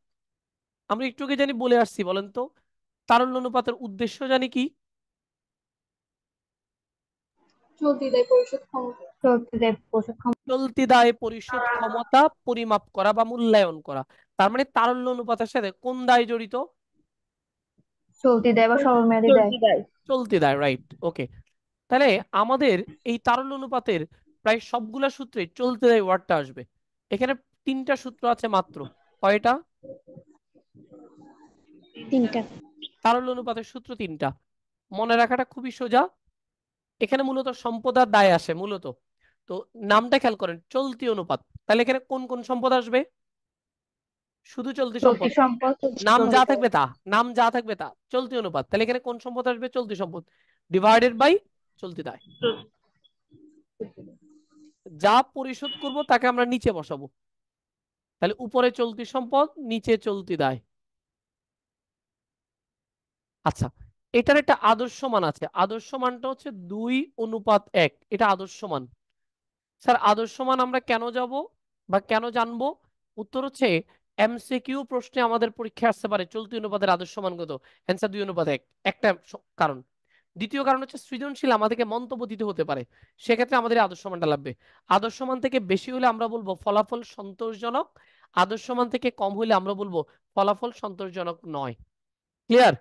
আমরা একটু আগে জানি বলে আসছি, বলেন তো তারল্য অনুপাতের উদ্দেশ্য জানি কি? চলতি দায় পরিশোধ ক্ষমতা পরিমাপ করা বা মূল্যায়ন করা। তার মানে তারল্য অনুপাতের সাথে কোন দায় জড়িত? চলতি দেয় বা স্বল্পমেয়াদী দেয়। চলতি দায়, রাইট। ওকে, তাহলে আমাদের এই তারল্য অনুপাতের প্রায় সবগুলা সূত্রে চলতি দায় ওয়ার্ডটা আসবে। এখানে তিনটা সূত্র আছে মাত্র। কয়টা? তিনটা। তারল্য অনুপাতের সূত্র তিনটা, মনে রাখাটা খুবই সোজা। এখানে মূলত সম্পদ আর দায় আসে মূলত। তো নামটা খেয়াল করেন, চলতি অনুপাত। তাহলে এখানে কোন কোন সম্পদ আসবে? শুধু চলতি চলতি সম্পদ। সম্পদ, নাম যা চলতি থাকবে তা, নাম যা থাকবে তা চলতি অনুপাত। তাহলে এখানে কোন সম্পদ আসবে? চলতি সম্পদ ডিভাইডেড বাই চলতি দায়। যা পরিশোধ করব তাকে আমরা নিচে বসাবো, তাহলে উপরে চলতি সম্পদ, নিচে চলতি দায়। আচ্ছা, এটার একটা আদর্শ মান আছে। আদর্শ মানটা হচ্ছে 2:1। এটা আদর্শ মান। স্যার আদর্শ মান আমরা কেন যাব বা কেন জানবো? উত্তর হচ্ছে এমসিকিউ প্রশ্নে আমাদের পরীক্ষা আসতে পারে চলতি অনুপাতের আদর্শ মান কত, অ্যান্সার 2:1। একটা কারণ। দ্বিতীয় কারণ হচ্ছে সৃজনশীল আমাদেরকে মন্তব্য দিতে হতে পারে, সেক্ষেত্রে আমাদের এই আদর্শ মানটা লাগবে। আদর্শ মান থেকে বেশি হলে আমরা বলবো ফলাফল সন্তোষজনক, আদর্শ মান থেকে কম হলে আমরা বলবো ফলাফল সন্তোষজনক নয়। ক্লিয়ার?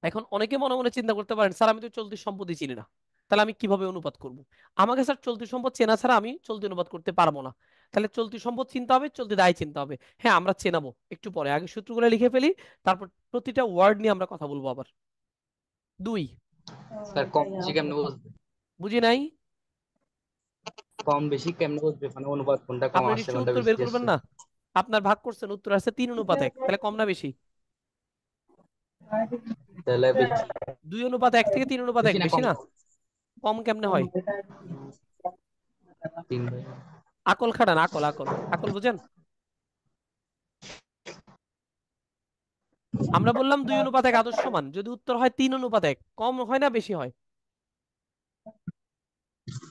এখন অনেকে মনে মনে চিন্তা করতে পারেন, স্যার আমি তো চলতি সম্পদই চিনি না, তাহলে আমি কিভাবে অনুপাত করব? আমাকে স্যার চলতি সম্পদ চেনা ছাড়া আমি চলতি অনুপাত করতে পারবো না। তাহলে চলতি সম্পদ চিনতে হবে, চলতি দায় চিনতে হবে। হ্যাঁ আমরা চেনাবো একটু পরে, আগে সূত্রগুলো লিখে ফেলি, তারপর প্রতিটা ওয়ার্ড নিয়ে আমরা কথা বলবো আবার। 2, স্যার কম বেশি কেমনে বুঝবে? বুঝি নাই? কম বেশি কেমনে বুঝবে, মানে অনুপাত কোনটা কম আপনি আসছে নিশ্চয়ই কোনটা উত্তর বেশি বের করবেন আসছে? না? আপনার ভাগ করছেন, উত্তর আসছে 3:1। তাহলে কম না বেশি? তাহলে বেশি। 2:1 থেকে 3:1 বেশি না বেশি কম? না? কম কেমনে হয়? তিন ভাই। আকল খাটান, আকল আকল আকল বুঝেন? আমরা বললাম 2:1 আদর্শ মান, যদি উত্তর হয় 3:1, কম হয় না বেশি হয়?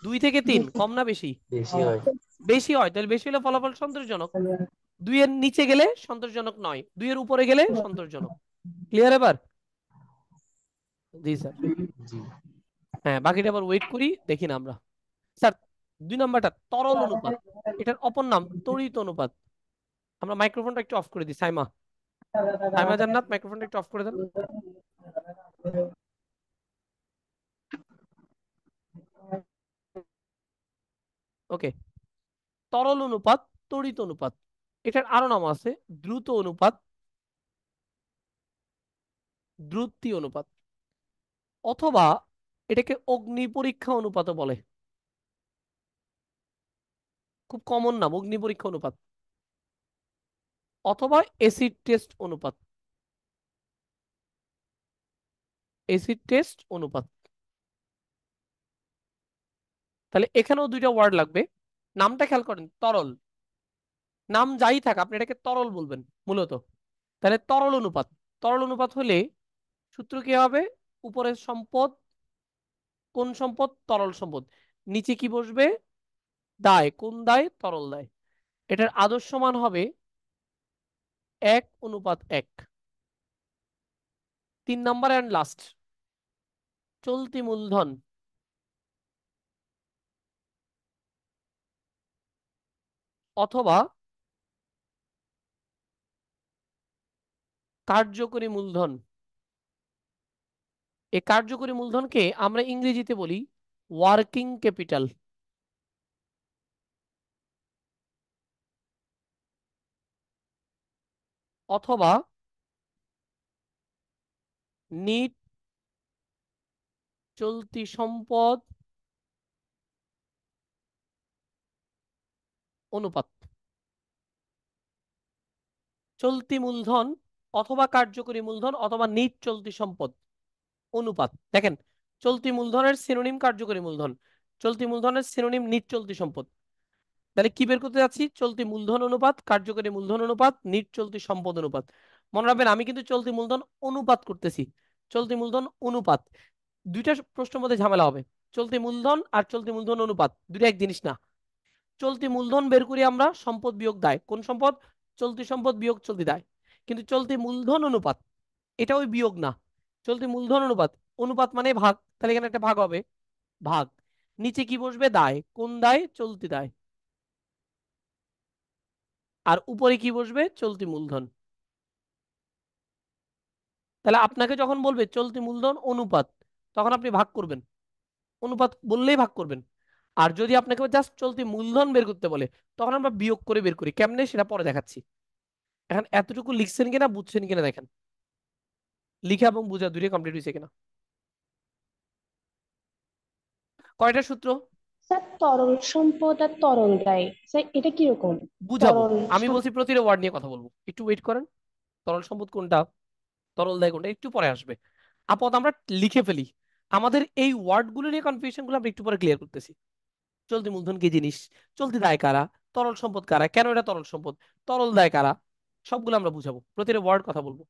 2 থেকে 3 কম না বেশি? বেশি হয়। বেশি হয়। তাহলে বেশি হলে ফলাফল সন্তোষজনক। 2 এর নিচে গেলে সন্তোষজনক নয়, 2 এর উপরে গেলে সন্তোষজনক। ক্লিয়ার এবার? জি স্যার। জি হ্যাঁ, বাকিটা আবার ওয়েট করি, দেখি না আমরা। স্যার 2 নাম্বারটা তরল অনুপাত, এটার অপর নাম তড়িৎ অনুপাত। আমরা মাইক্রোফোনটা একটু অফ করে দিই। সাইমা, সাইমা জান্নাত মাইক্রোফোনটা একটু অফ করে দেন। ওকে, তরল অনুপাত, তড়িৎ অনুপাত, এটার আরো নাম আছে দ্রুত অনুপাত, দ্রুতি অনুপাত, অথবা এটাকে অগ্নি পরীক্ষা অনুপাত বলে। খুব কমন নাম, অগ্নি পরীক্ষা অনুপাত, অথবা এসিড টেস্ট অনুপাত। এসিড টেস্ট অনুপাত। তাহলে এখানেও দুইটা ওয়ার্ড লাগবে। নামটা খেয়াল করেন, তরল। নাম যাই থাক আপনি এটাকে তরল বলবেন মূলত। তাহলে তরল অনুপাত। তরল অনুপাত হলে সূত্র কি হবে? উপরের সম্পদ, কোন সম্পদ? তরল সম্পদ। নিচে কি বসবে? দায়। কোন দায়? তরল দায়। এটার আদর্শ মান হবে 1:1। 3 নাম্বার অ্যান্ড লাস্ট, চলতি মূলধন অথবা কার্যকরী মূলধন। এই কার্যকরী মূলধনকে আমরা ইংরেজিতে বলি ওয়ার্কিং ক্যাপিটাল, অথবা নিট চলতি সম্পদ অনুপাত। চলতি মূলধন অথবা কার্যকরী মূলধন অথবা নিট চলতি সম্পদ অনুপাত। দেখেন, চলতি মূলধনের সিনোনিম কার্যকরী মূলধন, চলতি মূলধনের সিনোনিম নিট চলতি সম্পদ। তাহলে কি বের করতে যাচ্ছি? চলতি মূলধন অনুপাত, কার্যকরী মূলধন অনুপাত, নিট চলতি সম্পদ অনুপাত। মনে রাখবেন আমি কিন্তু চলতি মূলধন অনুপাত করতেছি, চলতি মূলধন অনুপাত। দুইটা প্রশ্নের মধ্যে ঝামেলা হবে। চলতি মূলধন আর চলতি মূলধন অনুপাত দুইটা এক জিনিস না। চলতি মূলধন বের করি আমরা সম্পদ বিয়োগ দায়। কোন সম্পদ? চলতি সম্পদ বিয়োগ চলতি দায়। কিন্তু চলতি মূলধন অনুপাত এটা ওই বিয়োগ না, চলতি মূলধন অনুপাত। অনুপাত মানে ভাগ, তাহলে এখানে একটা ভাগ হবে, ভাগ। নিচে কি বসবে? দায়। কোন দায়? চলতি দায়। আর উপরে কি বসবে? চলতি মূলধন। তাহলে আপনাকে যখন বলবে চলতি মূলধন অনুপাত, তখন আপনি ভাগ করবেন, অনুপাত বললেই ভাগ করবেন। আর যদি আপনাকে জাস্ট চলতি মূলধন বের করতে বলে, তখন আমরা বিয়োগ করে বের করি। কেমনে সেটা পরে দেখাচ্ছি। এখন এতটুকু লিখছেন কিনা, বুঝছেন কিনা দেখেন, লিখা এবং বোঝা দুটোই কমপ্লিট হয়েছে কিনা। কয়টা সূত্র স্যার তরল সম্পদ আর তরল দায়, স্যার এটা কিরকম? বুঝাবো? তরল আমি বলছি প্রতিটা ওয়ার্ড নিয়ে কথা বলবো, একটু ওয়েট করেন। তরল সম্পদ কোনটা, তরল দায় কোনটা, একটু পরে আসবে। আপাতত আমরা লিখে ফেলি। আমাদের এই ওয়ার্ড গুলো নিয়ে কনফিউশন গুলো আমরা একটু পরে ক্লিয়ার করতেছি। চলতি মূলধন কি জিনিস, চলতি দায় কারা, তরল সম্পদ কারা, কেন এটা তরল সম্পদ, তরল দায় কারা, সবগুলো আমরা বুঝাবো, প্রতিটা ওয়ার্ড কথা বলবো।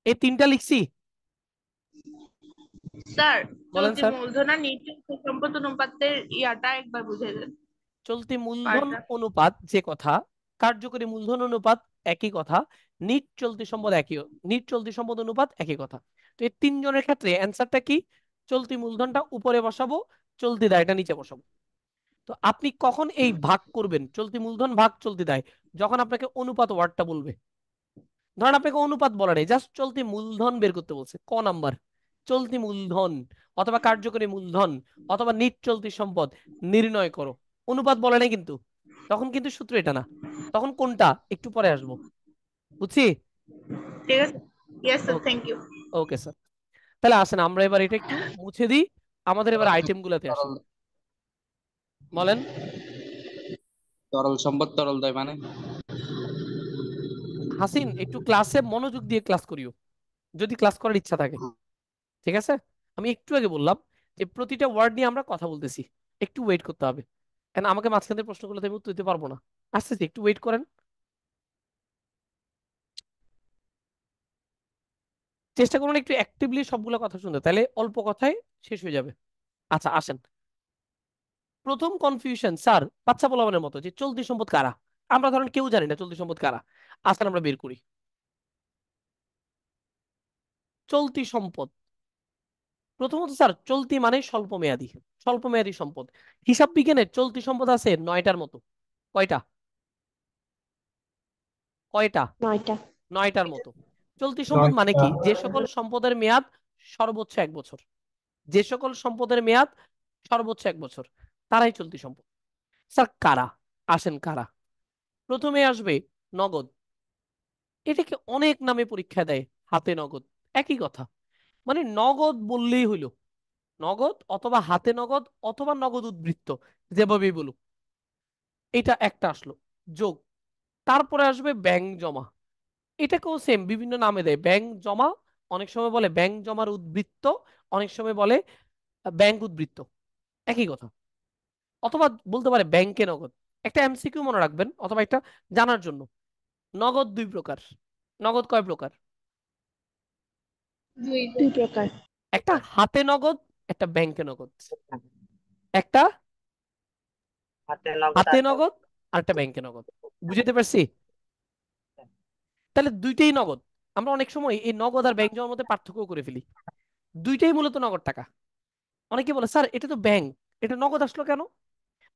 এই তিনটা লিখছি। স্যার বলেন চলতি স্যার। মূলধন আর নিচে সম্পদ অনুপাতের ইয়াটা একবার বুঝিয়ে দেন। চলতি মূলধন পার্টটা। অনুপাত যে কথা, কার্যকরী মূলধন অনুপাত একই কথা, নিট চলতি সম্পদ একই, নিট চলতি সম্পদ অনুপাত একই কথা। তো এই তিনজনের ক্ষেত্রে অ্যান্সারটা কি? চলতি মূলধনটা উপরে বসাবো, চলতি দায়টা নিচে বসাবো। তো আপনি কখন এই ভাগ করবেন, চলতি মূলধন ভাগ চলতি দায়? যখন আপনাকে অনুপাত ওয়ার্ডটা বলবে। ধরেন আপনাকে অনুপাত বলা নেই, জাস্ট চলতি মূলধন বের করতে বলছে, ক নাম্বার? চলতি মূলধন অথবা কার্যকরী মূলধন অথবা নিট চলতি সম্পদ নির্ণয় করো। অনুপাত বলে নাই কিন্তু, তখন কিন্তু সূত্র এটা না। তখন কোনটা একটু পরে আসবো, বুঝছি? ঠিক আছে। Yes sir, okay. Thank you. Okay sir. তাহলে আসেন আমরা এবার এটা একটু মুছে দিই, আমাদের এবার তরল আইটেম গুলাতে আসি। তরল বলেন। তরল সম্পদ তরল দায় মানে? হাসিন একটু ক্লাসে মনোযোগ দিয়ে ক্লাস করিও, যদি ক্লাস করার ইচ্ছা থাকে। ঠিক আছে? আমি একটু আগে বললাম যে প্রতিটা ওয়ার্ড নিয়ে আমরা কথা বলতেছি, একটু ওয়েট করতে হবে। কারণ আমাকে মাঝখানে প্রশ্নগুলোতে আমি উত্তর দিতে পারবো না। আসতেছি, একটু ওয়েট করেন। চেষ্টা করুন একটু অ্যাক্টিভলি সবগুলো কথা শুনতে, তাহলে অল্প কথায় শেষ হয়ে যাবে। আচ্ছা আসেন। প্রথম কনফিউশন স্যার, বাচ্চা পোলাপানের মতো, যে চলতি সম্পদ কারা। আমরা ধরেন কেউ জানি না চলতি সম্পদ কারা। আসেন আমরা বের করি। চলতি সম্পদ, প্রথমত স্যার চলতি মানে স্বল্প মেয়াদী, স্বল্প মেয়াদী সম্পদ। হিসাব বিজ্ঞানে চলতি সম্পদ আছে 9টার মতো। কয়টা? কয়টা? 9টা। 9টার মতো। চলতি সম্পদ মানে নয়টা। কি? যে সকল সম্পদের মেয়াদ সর্বোচ্চ 1 বছর, যে সকল সম্পদের মেয়াদ সর্বোচ্চ 1 বছর, তারাই চলতি সম্পদ। স্যার কারা? আসেন কারা। প্রথমে আসবে নগদ। এটাকে অনেক নামে পরীক্ষা দেয়, হাতে নগদ, একই কথা। মানে নগদ বললেই হইলো। নগদ অথবা হাতে নগদ অথবা নগদ উদ্বৃত্ত, যেভাবেই বলুক। এটা একটা আসলো যোগ। তারপরে আসবে ব্যাংক জমা। এটাকেও সেম বিভিন্ন নামে দেয়, ব্যাংক জমা, অনেক সময় বলে ব্যাংক জমার উদ্বৃত্ত, অনেক সময় বলে ব্যাংক উদ্বৃত্ত, একই কথা। অথবা বলতে পারে ব্যাংকে নগদ। একটা এমসিকিউ মনে রাখবেন অথবা একটা জানার জন্য, নগদ দুই প্রকার। নগদ কয় প্রকার? দুই প্রকার। একটা হাতে নগদ, একটা ব্যাংকে নগদ। একটা হাতে নগদ হাতে নগদ আর একটা ব্যাংকে নগদ। বুঝতে পারছি? তাহলে দুইটাই নগদ। আমরা অনেক সময় এই নগদ আর ব্যাংক জমার মধ্যে পার্থক্য করে ফেলি। দুইটাই মূলত নগদ টাকা। অনেকে বলে স্যার এটা তো ব্যাংক, এটা নগদ আসলো কেন?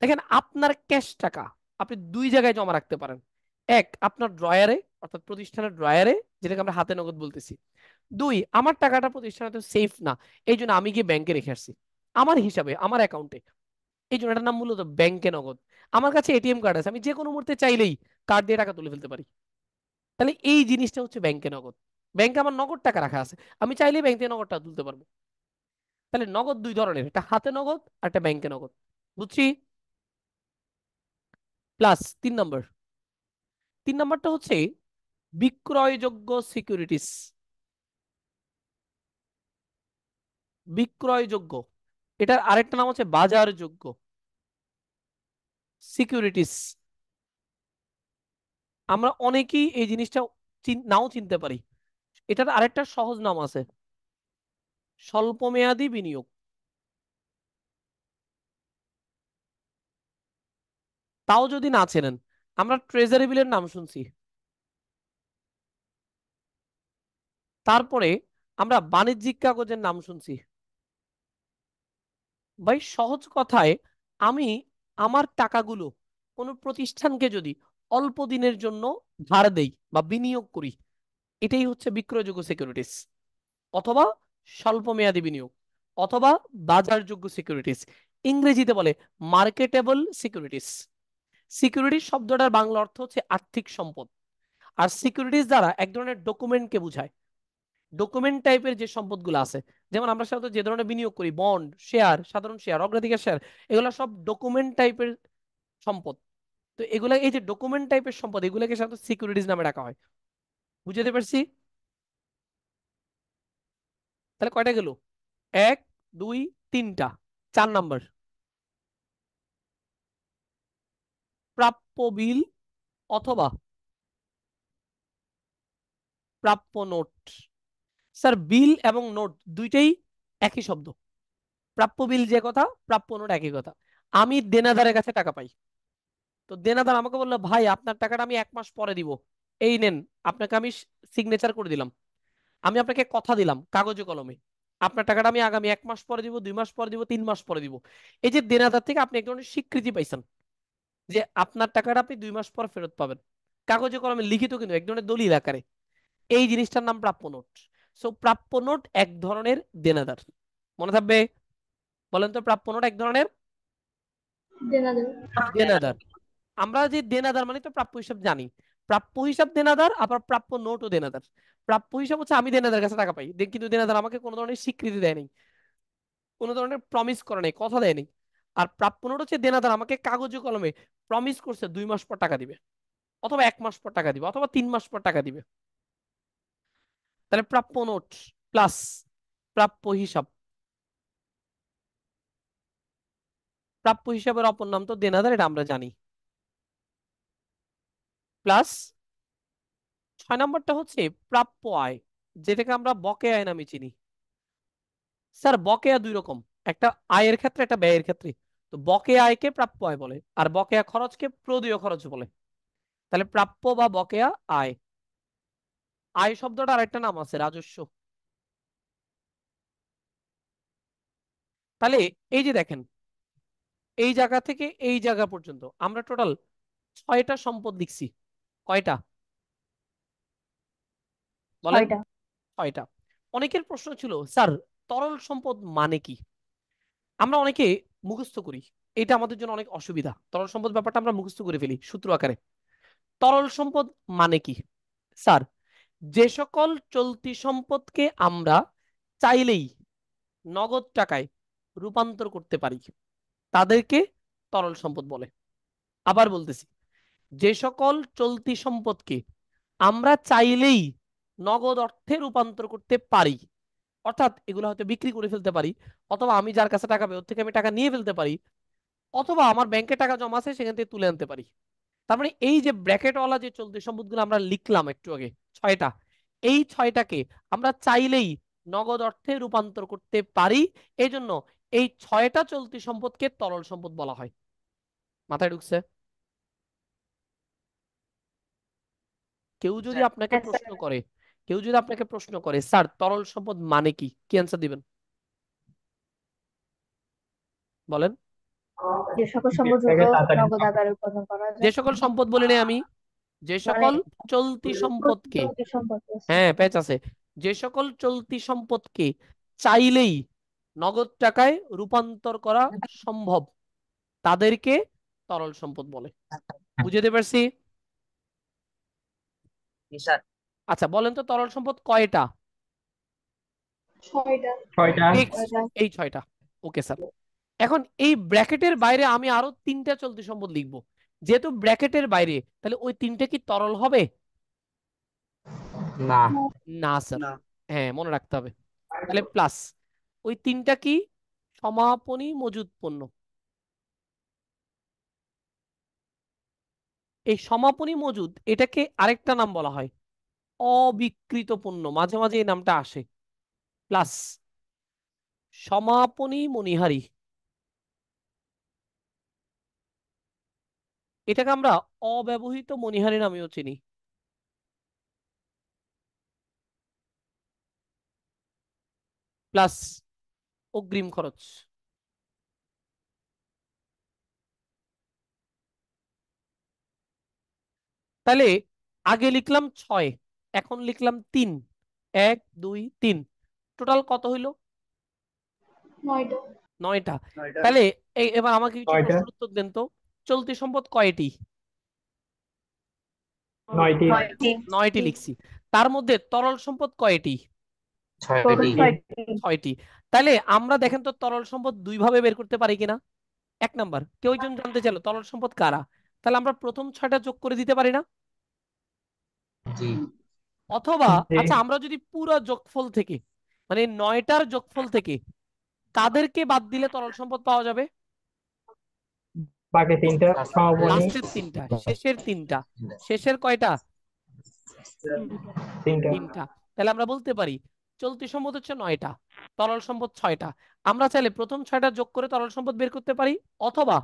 দেখেন, আপনার ক্যাশ টাকা আপনি দুই জায়গায় জমা রাখতে পারেন। এক, আপনার ড্রয়ারে, অর্থাৎ প্রতিষ্ঠানের ড্রয়ারে, যেটাকে আমরা হাতে নগদ বলতেছি। দুই, আমার টাকাটা প্রতিষ্ঠানে তো সেফ না, এই জন্য আমি গিয়ে ব্যাংকে রেখে আসছি আমার হিসাবে, আমার অ্যাকাউন্টে। এই জন্য এটার নাম মূলত ব্যাংকে নগদ। আমার কাছে এটিএম কার্ড আছে, আমি যে কোনো মুহূর্তে চাইলেই কার্ড দিয়ে টাকা তুলে ফেলতে পারি। তাহলে এই জিনিসটা হচ্ছে ব্যাংকে নগদ। ব্যাংকে আমার নগদ টাকা রাখা আছে, আমি চাইলেই ব্যাংক থেকে নগদ টাকা তুলতে পারবো। তাহলে নগদ দুই ধরনের, একটা হাতে নগদ আর একটা ব্যাংকে নগদ। বুঝছি? প্লাস 3 নম্বর। 3 নম্বরটা হচ্ছে বিক্রয়যোগ্য সিকিউরিটিস। বিক্রয়যোগ্য, এটার আরেকটা নাম হচ্ছে বাজারযোগ্য সিকিউরিটিস। আমরা অনেকেই এই জিনিসটা নাও চিনতে পারি। এটার আরেকটা সহজ নাম আছে, স্বল্পমেয়াদী বিনিয়োগ। তাও যদি না চেনেন, আমরা ট্রেজারি বিলের নাম শুনছি। তারপরে আমরা বাণিজ্যিক কাগজের নাম শুনছি। ভাই সহজ কথায়, আমি আমার টাকাগুলো কোনো প্রতিষ্ঠানকে যদি অল্প দিনের জন্য ধার দেই বা বিনিয়োগ করি, এটাই হচ্ছে বিক্রয়যোগ্য সিকিউরিটিস, অথবা স্বল্প মেয়াদী বিনিয়োগ, অথবা বাজারযোগ্য সিকিউরিটিস। ইংরেজিতে বলে মার্কেটেবল সিকিউরিটিস। সিকিউরিটিস শব্দটার বাংলা অর্থ হচ্ছে আর্থিক সম্পদ। আর সিকিউরিটিস দ্বারা এক ধরনের ডকুমেন্টকে বোঝায়। ডকুমেন্ট টাইপের যে সম্পদগুলো আছে, যেমন আমরা সাধারণত যে ধরনের বিনিয়োগ করি, বন্ড, শেয়ার, সাধারণ শেয়ার, অগ্রাধিকার শেয়ার, এগুলো সব ডকুমেন্ট টাইপের সম্পদ। তো এগুলা, এই যে ডকুমেন্ট টাইপের সম্পদ, এগুলোকে সাধারণত সিকিউরিটিজ নামে ডাকা হয়। বুঝতে পারছি? তাহলে কয়টা গেল? এক, দুই, তিনটা। 4 নম্বর, প্রাপ্য বিল অথবা প্রাপ্য নোট। স্যার বিল এবং নোট দুইটাই একই শব্দ। প্রাপ্য বিল যে কথা, প্রাপ্য নোট একই কথা। আমি দেনাদারের কাছে টাকা পাই, তো দেনাদার আমাকে বললো ভাই আপনার টাকাটা আমি 1 মাস পরে দিব, এই নেন, আপনাকে আমি সিগনেচার করে দিলাম। আমি আপনাকে কথা দিলাম কাগজে কলমে, আপনার টাকাটা আমি আগামী 1 মাস পরে দিব, 2 মাস পরে দিব, 3 মাস পরে দিব। এই যে দেনাদার থেকে আপনি এক ধরনের স্বীকৃতি পাইছেন যে আপনার টাকাটা আপনি 2 মাস পর ফেরত পাবেন, কাগজে কলমে লিখিত, কিন্তু এক ধরনের দলিল আকারে। এই জিনিসটার নাম প্রাপ্য নোট। সো প্রাপ্য নোট এক ধরনের দেনাদার। মনে থাকবে? বলেন তো, প্রাপ্য নোট এক ধরনের দেনাদার। দেনাদার। আমরা যে দেনাদার মানে তো প্রাপ্য হিসাব জানি, প্রাপ্য হিসাব দেনাদার, আবার প্রাপ্য নোটও দেনাদার। প্রাপ্য হিসাব হচ্ছে আমি দেনাদার কাছে টাকা পাই, কিন্তু দেনাদার আমাকে কোনো ধরনের স্বীকৃতি দেয় নাই, কোনো ধরনের প্রমিস করে নাই, কথা দেয় নাই। আর প্রাপ্য নোট হচ্ছে দেনাদার আমাকে কাগজে কলমে প্রমিস করছে 2 মাস পর টাকা দিবে, অথবা 1 মাস পর টাকা দিবে, অথবা 3 মাস পর টাকা দিবে। তাহলে প্রাপ্য নোট প্লাস প্রাপ্য হিসাব। প্রাপ্য হিসাবের অপর নাম তো দেনাদার, এটা আমরা জানি। প্লাস 6 নম্বরটা হচ্ছে প্রাপ্য আয়, যেটাকে আমরা বকেয়া আয় নামে চিনি। স্যার বকেয়া দুই রকম, একটা আয়ের ক্ষেত্রে, একটা ব্যয়ের ক্ষেত্রে। তো বকেয়া আয়কে প্রাপ্য আয় বলে, আর বকেয়া খরচকে প্রদেয় খরচ বলে। তাহলে প্রাপ্য বা বকেয়া আয়। আয় শব্দটার আরেকটা নাম আছে রাজস্ব। তাহলে এই যে দেখেন, এই জায়গা থেকে এই জায়গা পর্যন্ত আমরা টোটাল 6টা সম্পদ লিখছি। কয়টা বলেন? 6টা। 6টা। অনেকের প্রশ্ন ছিল স্যার তরল সম্পদ মানে কি? আমরা অনেকে মুখস্থ করি, এটা আমাদের জন্য অনেক অসুবিধা। তরল সম্পদ ব্যাপারটা আমরা মুখস্থ করে ফেলি সূত্র আকারে। তরল সম্পদ মানে কি? স্যার, যে সকল চলতি সম্পদকে আমরা চাইলেই নগদ টাকায় রূপান্তর করতে পারি তাদেরকে তরল সম্পদ বলে। আবার বলতেছি, যে সকল চলতি সম্পদকে আমরা চাইলেই নগদ অর্থে রূপান্তর করতে পারি, অর্থাৎ এগুলো হয়তো বিক্রি করে ফেলতে পারি, অথবা আমি যার কাছে টাকা পাই ওর থেকে আমি টাকা নিয়ে ফেলতে পারি, অথবা আমার ব্যাংকে টাকা জমা আছে সেখান থেকে তুলে আনতে পারি। তার মানে এই যে ব্র্যাকেটওয়ালা যে চলতি সম্পদগুলো আমরা লিখলাম একটু আগে ছয়টা, এই ছয়টাকে আমরা চাইলেই নগদ অর্থে রূপান্তর করতে পারি। এই জন্য এই ছয়টা চলতি সম্পদকে তরল সম্পদ বলা হয়। মাথায় ঢুকছে? কেউ যদি স্যার আপনাকে হ্যাঁ স্যার। প্রশ্ন করে, কেউ যদি আপনাকে প্রশ্ন করে স্যার তরল সম্পদ মানে কি, কি অ্যান্সার দিবেন বলেন? যে সকল সম্পদ দ্রুত থেকে তাড়াতাড়ি নগদ আকারে উৎপাদন করা যে যায়, সকল সম্পদ বলে নেই আমি, যে মানে সকল চলতি সম্পদকে, চলতি সম্পদ আছে। হ্যাঁ প্যাচ আছে, যে সকল চলতি সম্পদকে চাইলেই নগদ টাকায় রূপান্তর করা সম্ভব তাদেরকে তরল সম্পদ বলে। বুঝতে পারছি? জি স্যার। আচ্ছা বলেন তো তরল সম্পদ কয়টা? ছয়টা। ছয়টা। ফিক্সড, এই ছয়টা। Okay sir. এখন এই ব্র্যাকেটের বাইরে আমি আরো তিনটা চলতি সম্পদ লিখবো, যেহেতু ব্র্যাকেটের বাইরে, তাহলে ওই তিনটা কি তরল হবে? না। না স্যার। হ্যাঁ মনে রাখতে হবে। তাহলে প্লাস, ওই তিনটা কি? সমাপনী মজুদ পণ্য। এই সমাপনী মজুদ এটাকে আরেকটা নাম বলা হয় অবিকৃত পণ্য, মাঝে মাঝে এই নামটা আসে। প্লাস সমাপনী মণিহারি, এটাকে আমরা অব্যবহৃত মণিহারি নামেও চিনি। প্লাস অগ্রিম খরচ। তাহলে আগে লিখলাম ছয়, এখন লিখলাম তিন, এক দুই তিন, টোটাল কত হইলো? নয়টা। নয়টা। তাহলে এবার আমাকে কিছু ছয়টা। প্রশ্নের উত্তর দেন তো, চলতি সম্পদ কয়টি? নয়টি। ছয়টি। নয়টি লিখছি। তার মধ্যে তরল সম্পদ কয়টি? ছয়টি। ছয়টি। ছয়টি। তাহলে আমরা দেখেন তো তরল সম্পদ দুই ভাবে বের করতে পারি কিনা। এক নাম্বার, কেউ একজন জানতে চাইলো তরল সম্পদ কারা, তাহলে আমরা প্রথম ছয়টা যোগ করে দিতে পারি না? জি। অথবা জি। আচ্ছা আমরা যদি পুরো যোগফল থেকে, মানে নয়টার যোগফল থেকে কাদেরকে বাদ দিলে তরল সম্পদ পাওয়া যাবে? বাকি তিনটা সমাপনী। লাস্টের তিনটা, শেষের তিনটা। শেষের কয়টা? তিনটা। তিনটা। তাহলে আমরা বলতে পারি চলতি সম্পদ হচ্ছে নয়টা, তরল সম্পদ ছয়টা। আমরা চাইলে প্রথম ছয়টা যোগ করে তরল সম্পদ বের করতে পারি, অথবা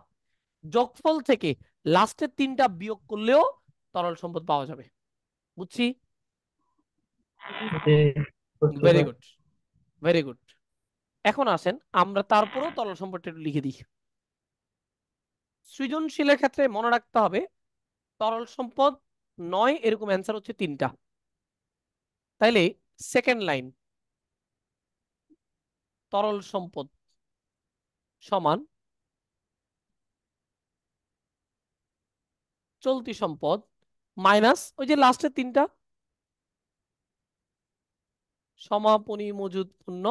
যোগফল থেকে লাস্টের তিনটা বিয়োগ করলেও তরল সম্পদ পাওয়া যাবে। বুঝছি? জি বুঝতে ভেরি পারছি। Good, very good. এখন আসেন আমরা তারপরেও তরল সম্পদটা একটু লিখে দিই। সৃজনশীলের ক্ষেত্রে মনে রাখতে হবে তরল সম্পদ নয়, এরকম অ্যান্সার হচ্ছে তিনটা। তাইলে সেকেন্ড লাইন, তরল সম্পদ সমান চলতি সম্পদ মাইনাস ওই যে লাস্টের তিনটা, সমাপনী মজুদ পণ্য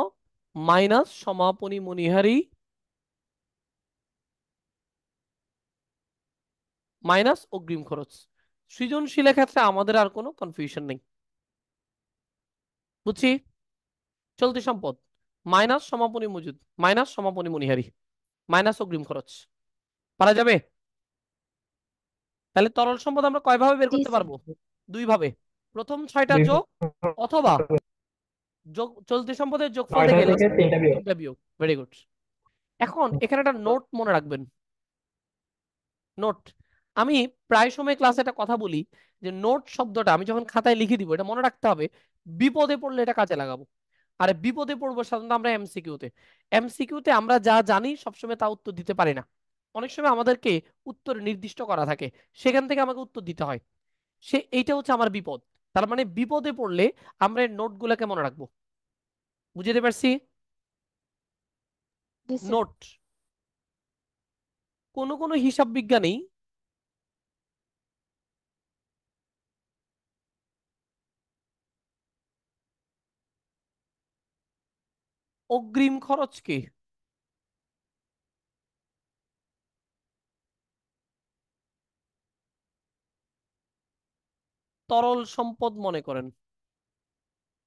মাইনাস সমাপনী মণিহারি মাইনাস অগ্রিম খরচ। সৃজনশীলের ক্ষেত্রে আমাদের আর কোনো কনফিউশন নেই। বুঝছি? চলতি সম্পদ মাইনাস সমাপনী মজুদ মাইনাস সমাপনী মণিহারি মাইনাস অগ্রিম খরচ। পারা যাবে? তাহলে তরল সম্পদ আমরা কয় ভাবে বের জি করতে স্যার। পারবো? দুই ভাবে। প্রথম ছয়টা দুই। যোগ, অথবা চলতি সম্পদের যোগফল নয়টা থেকে থেকে লাস্ট তিনটা বিয়োগ। তিনটা বিয়োগ। Very good. এখন এখানে একটা নোট মনে রাখবেন। নোট, আমি প্রায় সময় ক্লাসে একটা কথা বলি যে নোট শব্দটা আমি যখন খাতায় লিখে দিব এটা মনে রাখতে হবে বিপদে পড়লে এটা কাজে লাগাবো। আরে বিপদে পড়বো সাধারণত আমরা এমসিকিউতে। এমসিকিউতে আমরা যা জানি সবসময় তা উত্তর দিতে পারি না। অনেক সময় আমাদেরকে উত্তর নির্দিষ্ট করা থাকে, সেখান থেকে আমাকে উত্তর দিতে হয়। এইটা হচ্ছে আমার বিপদ। তার মানে বিপদে পড়লে আমরা এই নোটগুলোকে মনে রাখবো। বুঝতে পারছি? জি স্যার। নোট, কোন কোন হিসাব বিজ্ঞানী অগ্রিম খরচকে তরল সম্পদ মনে করেন,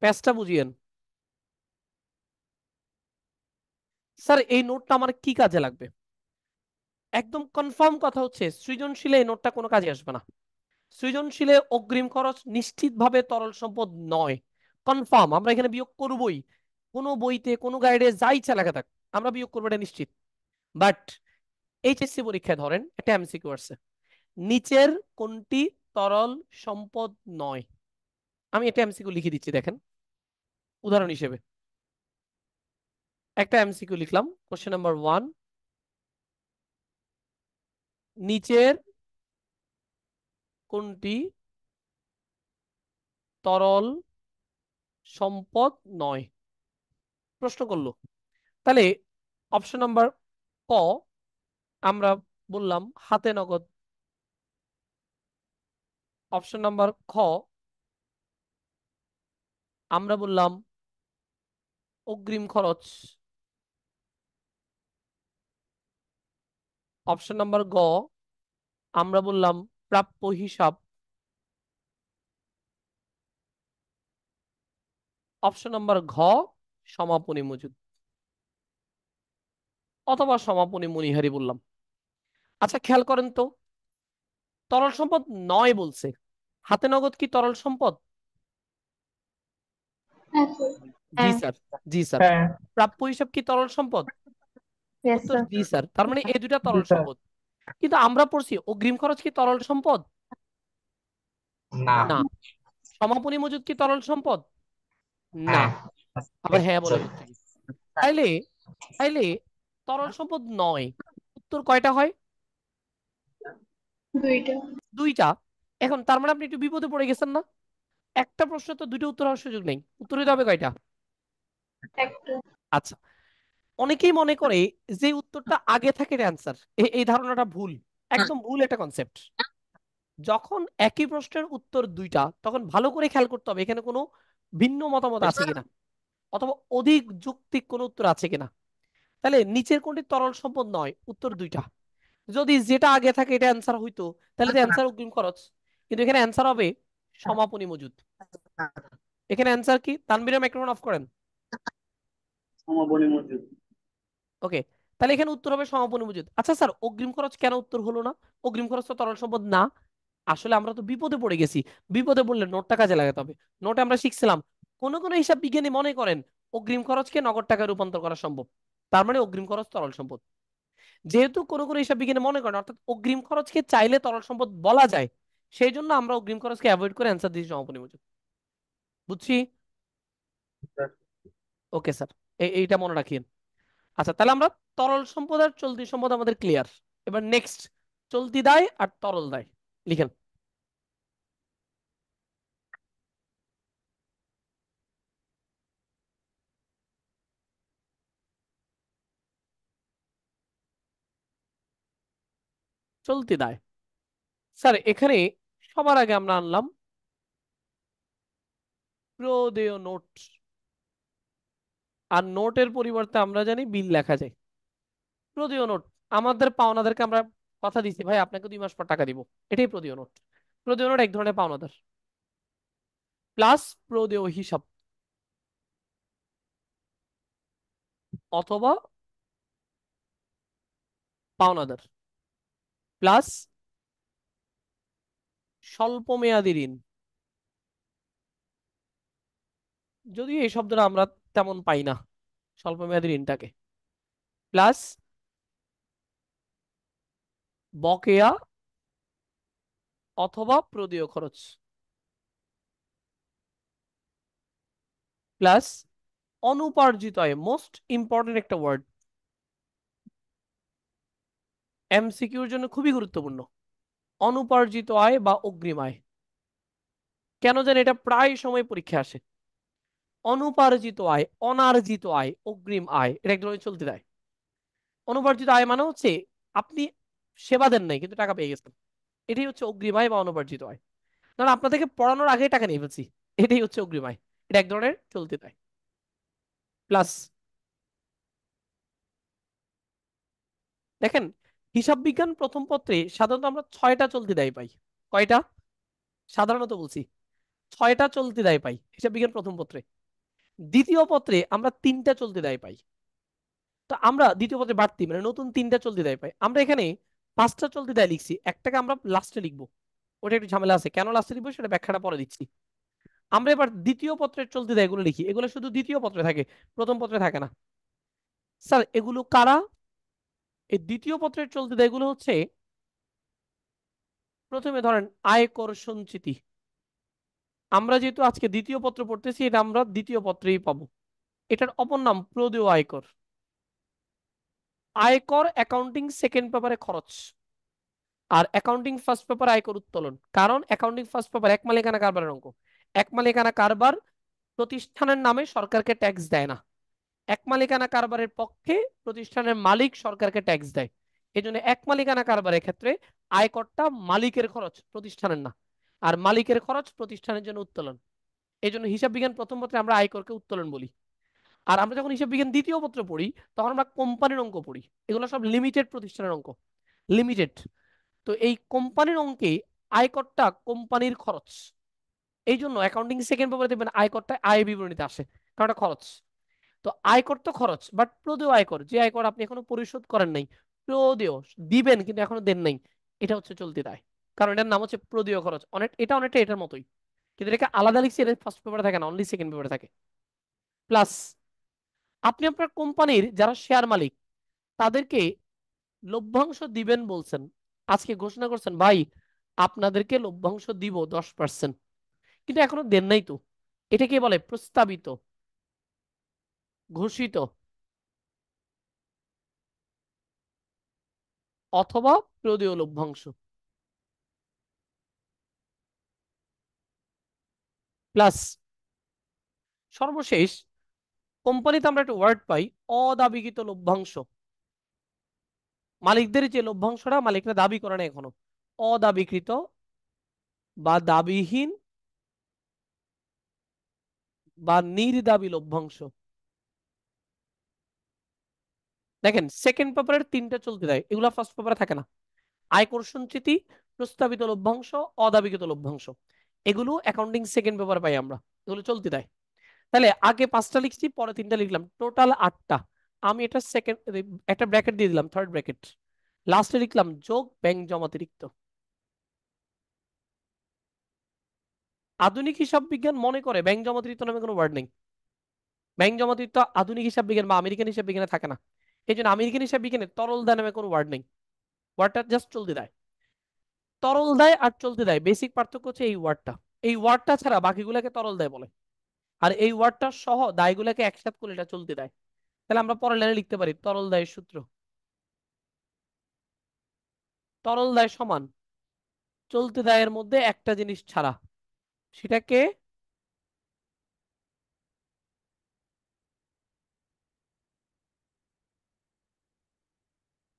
প্যাচটা বুঝিয়েন। স্যার এই নোটটা আমার কি কাজে লাগবে? একদম কনফার্ম কথা হচ্ছে সৃজনশীলে এই নোটটা কোনো কাজে আসবে না। সৃজনশীলে অগ্রিম খরচ নিশ্চিতভাবে তরল সম্পদ নয়, কনফার্ম। আমরা এখানে বিয়োগ করবই, কোনো বইতে কোনো গাইডে যাই ইচ্ছা লেখা থাক আমরা বিয়োগ করবো, এটা নিশ্চিত। বাট এইচএসসি পরীক্ষায় ধরেন একটা এমসিকিউ আসছে, নিচের কোনটি তরল সম্পদ নয়। আমি একটা এমসিকিউ লিখে দিচ্ছি, দেখেন উদাহরণ হিসেবে। একটা এমসিকিউ লিখলাম, কোশ্চেন নাম্বার 1, নিচের কোনটি তরল সম্পদ নয়, প্রশ্ন করলো। তাহলে অপশন নাম্বার ক আমরা বললাম হাতে নগদ, অপশন নাম্বার খ আমরা বললাম অগ্রিম খরচ, অপশন নাম্বার গ আমরা বললাম প্রাপ্য হিসাব, অপশন নাম্বার ঘ সমাপনী মজুদ, অথবা সমাপনী মণিহারি বললাম। আচ্ছা খেয়াল করেন তো, তরল সম্পদ নয় বলছে, হাতে নগদ কি তরল সম্পদ? আচ্ছা। জি হ্যাঁ। স্যার, জি স্যার। হ্যাঁ। প্রাপ্য হিসাব কি তরল সম্পদ? ইয়েস উত্তর স্যার। জি স্যার। তার মানে এই দুটা জি তরল স্যার। সম্পদ। কিন্তু আমরা পড়ছি অগ্রিম খরচ কি তরল সম্পদ? না। না। সমাপনী মজুদ কি তরল সম্পদ? না। হ্যাঁ। আবার হ্যাঁ বলে করতে কি? তাইলে তাইলে তরল সম্পদ নয়, উত্তর কয়টা হয়? দুইটা। দুইটা। এখন তার মানে আপনি একটু বিপদে পড়ে গেছেন না? একটা প্রশ্ন তো দুটো উত্তর হওয়ার সুযোগ নেই, উত্তর দিতে হবে কয়টা? একটা। আচ্ছা, অনেকেই মনে করে যে উত্তরটা আগে থাকে অ্যান্সার, এই ধারণাটা ভুল, একদম ভুল একটা কনসেপ্ট। যখন একই প্রশ্নের উত্তর দুইটা, তখন ভালো করে খেয়াল করতে হবে এখানে কোনো ভিন্ন মতামত আছে কিনা, অথবা অধিক যৌক্তিক কোনো উত্তর আছে কিনা। তাহলে নিচের কোনটি তরল সম্পদ নয়, উত্তর দুইটা। যদি যেটা আগে থাকে এটা অ্যান্সার হইতো, তাহলে তো অ্যান্সার অগ্রিম খরচ, কিন্তু এখানে অ্যান্সার হবে সমাপনী মজুদ। এখানে অ্যান্সার কি? তানভীরের মাইক্রোফোন অফ করেন। সমাপনী মজুদ। ওকে, তাহলে এখানে উত্তর হবে সমাপনী মজুদ। আচ্ছা স্যার অগ্রিম খরচ কেন উত্তর হলো না? অগ্রিম খরচ তো তরল সম্পদ না। আসলে আমরা তো বিপদে পড়ে গেছি। বিপদে পড়লে নোটটা কাজে লাগাতে হবে। নোটে আমরা শিখছিলাম কোন কোন হিসাব বিজ্ঞানী মনে করেন অগ্রিম খরচকে নগদ টাকায় রূপান্তর করা সম্ভব, তার মানে অগ্রিম খরচ তরল সম্পদ। যেহেতু কোন কোন হিসাব বিজ্ঞানী মনে করেন অর্থাৎ অগ্রিম খরচকে চাইলে তরল সম্পদ বলা যায়, সেই জন্য আমরা অগ্রিম খরচকে অ্যাভয়েড করে অ্যান্সার দিয়েছি সমাপনী মজুদ। বুঝছি? ওকে স্যার, এইটা মনে রাখিয়েন। আচ্ছা তাহলে আমরা তরল সম্পদ আর চলতি সম্পদ আমাদের ক্লিয়ার। এবার নেক্সট, চলতি দায় আর তরল দায় লিখেন। চলতি দায় স্যার এখানে সবার আগে আমরা আনলাম প্রদেয় নোট, আর নোটের পরিবর্তে আমরা জানি বিল লেখা যায়। প্রদেয় নোট, আমাদের পাওনাদারকে আমরা কথা দিচ্ছি ভাই আপনাকে 2 মাস পর টাকা দিব, এটাই প্রদেয় নোট। প্রদেয় নোট এক ধরনের পাওনাদার, প্লাস প্রদেয় হিসাব অথবা পাওনাদার, প্লাস স্বল্প মেয়াদী ঋণ, যদিও এই শব্দটা আমরা তেমন পাই না স্বল্প মেয়াদী ঋণটাকে, প্লাস বকেয়া অথবা প্রদেয় খরচ, প্লাস অনুপার্জিত আয়। মোস্ট ইম্পর্টেন্ট একটা ওয়ার্ড, এমসিকিউর জন্য খুবই গুরুত্বপূর্ণ। অনুপার্জিত আয় বা অগ্রিম আয়, কেন জানি এটা প্রায় সময় পরীক্ষা আসে। অনুপার্জিত আয়, অনার্জিত আয়, অগ্রিম আয়, এটা এক ধরনের চলতি দায়। অনুপার্জিত আয় মানে হচ্ছে আপনি সেবা দেন নাই কিন্তু টাকা পেয়ে গেছেন, এটাই হচ্ছে অগ্রিম আয় বা অনুপার্জিত আয়। ধরুন আপনাদেরকে পড়ানোর আগে টাকা নিয়ে ফেলছি, এটাই হচ্ছে অগ্রিম আয়, এটা এক ধরনের চলতি দায়। প্লাস দেখেন হিসাব বিজ্ঞান প্রথম পত্রে সাধারণত আমরা 6টা চলতি দায় পাই। কয়টা? সাধারণত বলছি 6টা চলতি দায় পাই হিসাব বিজ্ঞান প্রথম পত্রে। দ্বিতীয় পত্রে আমরা 3টা চলতি দায় পাই। তো আমরা দ্বিতীয় পত্রে বাড়তি মানে নতুন 3টা চলতি দায় পাই। আমরা এখানে 5টা চলতি দায় লিখছি, একটাকে আমরা লাস্টে লিখবো। ওটা একটু ঝামেলা আছে, কেন লাস্টে লিখবো সেটা ব্যাখ্যাটা পরে দিচ্ছি। আমরা এবার দ্বিতীয় পত্রের চলতি দায় এগুলো লিখি, এগুলো শুধু দ্বিতীয় পত্রে থাকে, প্রথম পত্রে থাকে না। স্যার এগুলো কারা? এই দ্বিতীয় পত্রের চলতি দায় এগুলো হচ্ছে, প্রথমে ধরেন আয়কর সঞ্চিতি। আমরা যেহেতু আজকে দ্বিতীয় পত্র পড়তেছি, এটা আমরা দ্বিতীয় পত্রেই পাবো। এটার অপর নাম প্রদেয় আয়কর। আয়কর অ্যাকাউন্টিং সেকেন্ড পেপারে খরচ, আর অ্যাকাউন্টিং ফার্স্ট পেপার আয়কর উত্তোলন। কারণ অ্যাকাউন্টিং ফার্স্ট পেপার এক মালিকানা কারবারের অঙ্ক। এক মালিকানা কারবার প্রতিষ্ঠানের নামে সরকারকে ট্যাক্স দেয় না, এক মালিকানা কারবারের পক্ষে প্রতিষ্ঠানের মালিক সরকারকে ট্যাক্স দেয়। এই জন্য এক মালিকানা কারবারের ক্ষেত্রে আয়করটা মালিকের খরচ, প্রতিষ্ঠানের না। আর মালিকের খরচ প্রতিষ্ঠানের জন্য উত্তোলন। এই জন্য হিসাব বিজ্ঞান প্রথম পত্রে আমরা আয়করকে উত্তোলন বলি। আর আমরা যখন হিসাব বিজ্ঞান দ্বিতীয় পত্র পড়ি তখন আমরা কোম্পানির অঙ্ক পড়ি। এগুলো সব লিমিটেড প্রতিষ্ঠানের অঙ্ক, লিমিটেড। তো এই কোম্পানির অঙ্কে আয়করটা কোম্পানির খরচ। এই জন্য অ্যাকাউন্টিং সেকেন্ড পেপারে দেখবেন আয়করটা আয় বিবরণীতে আসে, কারণ এটা খরচ। তো আয়কর তো খরচ, বাট প্রদেয় আয়কর, যে আয়কর আপনি এখনো পরিশোধ করেন নাই, প্রদেয় দিবেন কিন্তু এখনো দেন নাই, এটা হচ্ছে চলতি দায়। কারণ এটার নাম হচ্ছে প্রদেয় খরচ। এটা অনেকটা এটার মতোই, কিন্তু এটাকে আলাদা লিখছি, এটা ফার্স্ট পেপারে থাকে না, অনলি সেকেন্ড পেপারে থাকে। প্লাস আপনি আপনার কোম্পানির যারা শেয়ার মালিক তাদেরকে লভ্যাংশ দিবেন বলছেন, আজকে ঘোষণা করছেন ভাই আপনাদেরকে লভ্যাংশ দিব 10%, কিন্তু এখনো দেন নাই তো। এটাকে বলে প্রস্তাবিত, ঘোষিত, অথবা প্রদেয় লভ্যাংশ। প্লাস সর্বশেষ কোম্পানিতে আমরা একটা ওয়ার্ড পাই, অদাবিকৃত লভ্যাংশ। মালিকদের যে লভ্যাংশটা মালিকরা দাবি করে না এখনো, অদাবিকৃত বা দাবিহীন বা নির্দাবি লভ্যাংশ। দেখেন সেকেন্ড পেপারের 3টা চলতে দেয়, এগুলা ফার্স্ট পেপারে থাকে না। আয়কর সঞ্চিতি, প্রস্তাবিত লভ্যাংশ, অদাবিকৃত লভ্যাংশ, এগুলো অ্যাকাউন্টিং সেকেন্ড পেপার পাই আমরা, এগুলো চলতে দেয়। তাহলে আগে 5টা লিখছি, পরে 3টা লিখলাম, টোটাল 8টা। আমি এটা সেকেন্ড একটা ব্র্যাকেট দিয়ে দিলাম, থার্ড ব্র্যাকেট, লাস্টে লিখলাম যোগ ব্যাংক জমাতিরিক্ত। আধুনিক হিসাব বিজ্ঞান মনে করে ব্যাংক জমাতিরিক্ত নামে কোনো ওয়ার্ড নেই। ব্যাংক জমাতিরিক্ত আধুনিক হিসাব বিজ্ঞান বা আমেরিকান হিসাব বিজ্ঞানে থাকে না। এই জন্য আমেরিকান হিসাব বিজ্ঞানে তরল দায় নামে কোনো ওয়ার্ড নেই, ওয়ার্ডটা জাস্ট চলতে দেয়। তরল দায় আর চলতে দেয় বেসিক পার্থক্য হচ্ছে এই ওয়ার্ডটা। এই ওয়ার্ডটা ছাড়া বাকিগুলোকে তরল দায় বলে, আর এই ওয়ার্ডটা সহ দায়গুলোকে একসাথে করলে এটা চলতে দেয়। তাহলে আমরা পরের লাইনে লিখতে পারি তরল দায়ের সূত্র। তরল দায় সমান চলতি দায়ের মধ্যে একটা জিনিস ছাড়া, সেটাকে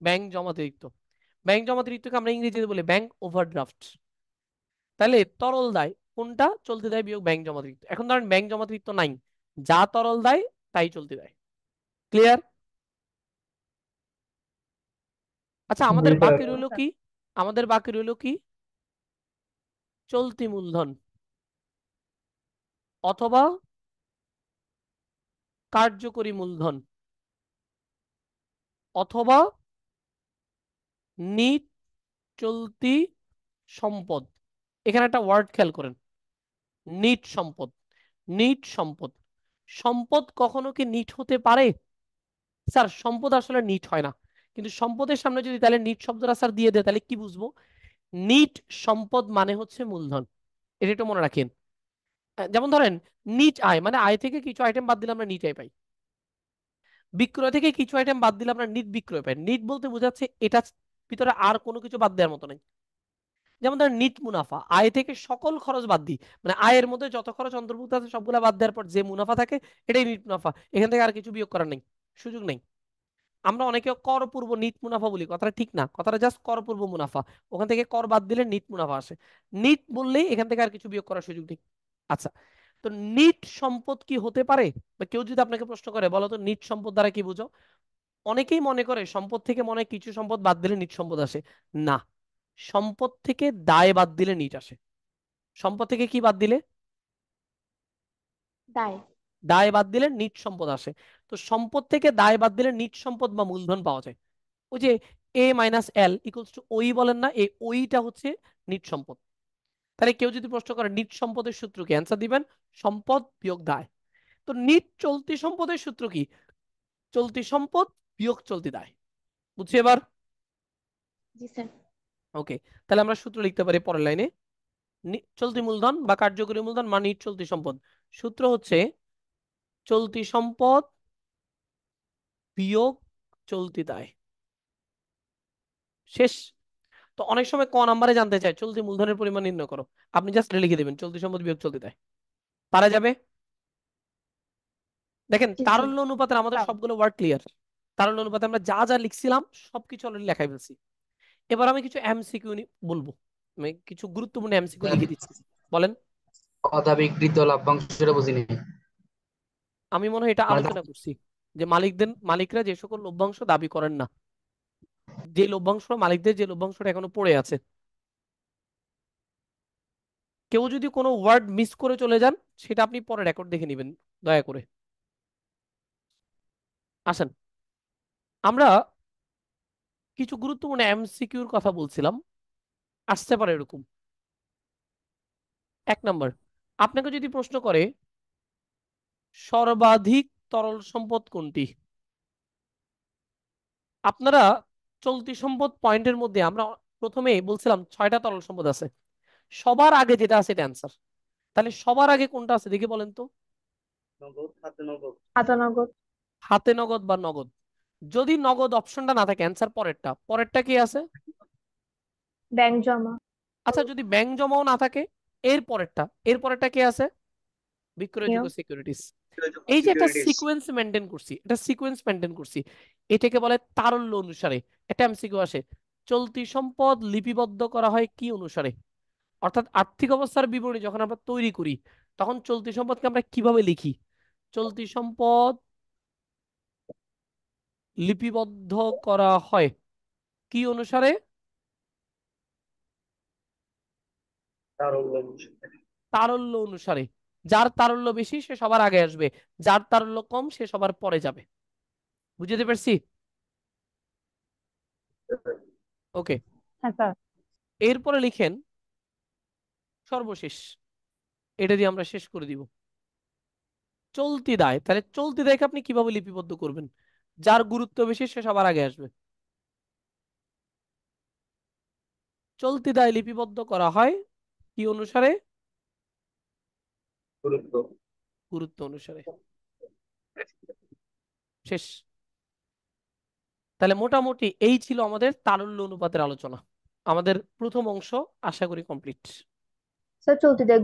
ব্যাংক জমাতিরিক্ত। ব্যাংক জমাতিরিক্তকে আমরা ইংরেজিতে বলি ব্যাংক ওভারড্রাফট। তাহলে তরল দায় কোনটা? চলতি দায় বিয়োগ ব্যাংক জমাতিরিক্ত। এখন ধরেন ব্যাংক জমাতিরিক্ত নাই, যা তরল দায় তাই চলতি দায়। ক্লিয়ার? আচ্ছা জি আমাদের স্যার। বাকি রইল কি? আমাদের বাকি রইল কি? চলতি মূলধন অথবা কার্যকরী মূলধন অথবা নিট চলতি সম্পদ। এখানে একটা ওয়ার্ড খেয়াল করেন, নিট সম্পদ। নিট সম্পদ, সম্পদ কখনো কি নিট হতে পারে? স্যার সম্পদ আসলে নিট হয় না, কিন্তু সম্পদের সামনে যদি তাহলে নিট শব্দটা স্যার দিয়ে দেয় তাহলে কি বুঝবো? নিট সম্পদ মানে হচ্ছে মূলধন, এটা একটু মনে রাখেন। যেমন ধরেন নিট আয় মানে আয় থেকে কিছু আইটেম বাদ দিলে আমরা নিট আয় পাই, বিক্রয় থেকে কিছু আইটেম বাদ দিলে আমরা নিট বিক্রয় পাই। নিট বলতে বোঝাচ্ছে এটা ভিতরে আর কোনো কিছু বাদ দেওয়ার মতো নেই। যেমন ধরেন নিট মুনাফা, আয় থেকে সকল খরচ বাদ দিই, মানে আয়ের মধ্যে যত খরচ অন্তর্ভুক্ত আছে সবগুলা বাদ দেওয়ার পর যে মুনাফা থাকে এটাই নিট মুনাফা, এখান থেকে আর কিছু বিয়োগ করার নেই, সুযোগ নেই। আমরা অনেকে কর পূর্ব নিট মুনাফা বলি, কথাটা ঠিক না, কথাটা জাস্ট কর পূর্ব মুনাফা, ওখান থেকে কর বাদ দিলে নিট মুনাফা আসে। নিট বললেই এখান থেকে আর কিছু বিয়োগ করার সুযোগ নেই। আচ্ছা, তো নিট সম্পদ কি হতে পারে? বা কেউ যদি আপনাকে প্রশ্ন করে বলো তো নিট সম্পদ দ্বারা কি বুঝো, অনেকেই মনে করে সম্পদ থেকে মনে হয় কিছু সম্পদ বাদ দিলে নিট সম্পদ আসে। না, সম্পদ থেকে দায় বাদ দিলে নিট আসে। সম্পদ থেকে কি বাদ দিলে? দায়। দায় বাদ দিলে নিট সম্পদ আসে। তো সম্পদ থেকে দায় বাদ দিলে নিট সম্পদ বা মূলধন পাওয়া যায়। ওই যে এ মাইনাস এল ইকুয়ালস টু ওই বলেন না, এই ওইটা হচ্ছে নিট সম্পদ। তাহলে কেউ যদি প্রশ্ন করে নিট সম্পদের সূত্র কি, অ্যান্সার দিবেন সম্পদ বিয়োগ দায়। তো নিট চলতি সম্পদের সূত্র কি? চলতি সম্পদ বিয়োগ চলতি দায়। বুঝছি এবার? জি স্যার। ওকে, তাহলে আমরা সূত্র লিখতে পারি পরের লাইনে। চলতি মূলধন বা কার্যকরী মূলধন মানে নিট চলতি সম্পদ। সূত্র হচ্ছে চলতি সম্পদ বিয়োগ চলতি দায়। শেষ। তো অনেক সময় ক নাম্বারে জানতে চায় চলতি মূলধনের পরিমাণ নির্ণয় করো, আপনি জাস্ট লিখে দেবেন চলতি সম্পদ বিয়োগ চলতি দায়। পারা যাবে? দেখেন জি স্যার। তারল্য অনুপাতের আমাদের সবগুলো ওয়ার্ড ক্লিয়ার। তারল্য অনুপাতে আমরা যা যা লিখছিলাম সবকিছু অলরেডি লেখাই ফেলছি। এবার আমি কিছু এমসিকিউ বলবো, আমি কিছু গুরুত্বপূর্ণ এমসিকিউ লিখে দিচ্ছি। বলেন। অদাবিকৃত লভ্যাংশটা বুঝিনি। আমি মনে হয় এটা মানে আলোচনা করছি যে মালিকরা যে সকল লভ্যাংশ দাবি করেন না, যে লভ্যাংশ মালিকদের যে লভ্যাংশটা এখনো পড়ে আছে। কেউ যদি কোনো ওয়ার্ড মিস করে চলে যান সেটা আপনি পরে রেকর্ড দেখে নেবেন দয়া করে। আসেন, আমরা কিছু গুরুত্বপূর্ণ এমসিকিউর কথা বলছিলাম, আসতে পারে এরকম। 1 নম্বর, আপনাকে যদি প্রশ্ন করে সর্বাধিক তরল সম্পদ কোনটি, আপনারা চলতি সম্পদ পয়েন্টের মধ্যে আমরা প্রথমে বলছিলাম 6টা তরল সম্পদ আছে, সবার আগে যেটা আছে এটা অ্যান্সার। তাহলে সবার আগে কোনটা আছে দেখে বলেন তো? আতনগদ। হাতে নগদ বা নগদ। যদি নগদ অপশনটা না থাকে অ্যান্সার পরেরটা। পরেরটা কি আছে? ব্যাংক জমা। আচ্ছা যদি ব্যাংক জমাও না থাকে, এর পরেরটা কি আছে? বিক্রয়যোগ্য নিয়োগ। সিকিউরিটিজ। এই যে একটা সিকোয়েন্স মেনটেন করছি, এটাকে বলে তারল্য অনুসারে। এটা এমসিকিউ আসে, চলতি সম্পদ লিপিবদ্ধ করা হয় কি অনুসারে? অর্থাৎ আর্থিক অবস্থার বিবরণী যখন আমরা তৈরি করি তখন চলতি সম্পদকে আমরা কিভাবে লিখি? চলতি সম্পদ লিপিবদ্ধ করা হয় কি অনুসারে? তারল্য অনুসারে। যার তারল্য বেশি সে সবার আগে আসবে, যার তারল্য কম সে সবার পরে যাবে। বুঝতে পারছি? ওকে, হ্যাঁ স্যার। এরপরে লিখেন সর্বশেষ, এটা দিয়ে আমরা শেষ করে দিব। চলতি দায়। তাহলে চলতি দায়কে আপনি কিভাবে লিপিবদ্ধ করবেন? যার গুরুত্ব বেশি সে সবার আগে আসবে। চলতি দায় লিপিবদ্ধ করা হয় কি অনুসারে? গুরুত্ব অনুসারে। শেষ। তাহলে মোটামুটি এই ছিল আমাদের তারল্য অনুপাতের আলোচনা। আমাদের প্রথম অংশ আশা করি কমপ্লিট। স্যার চলতি দেয়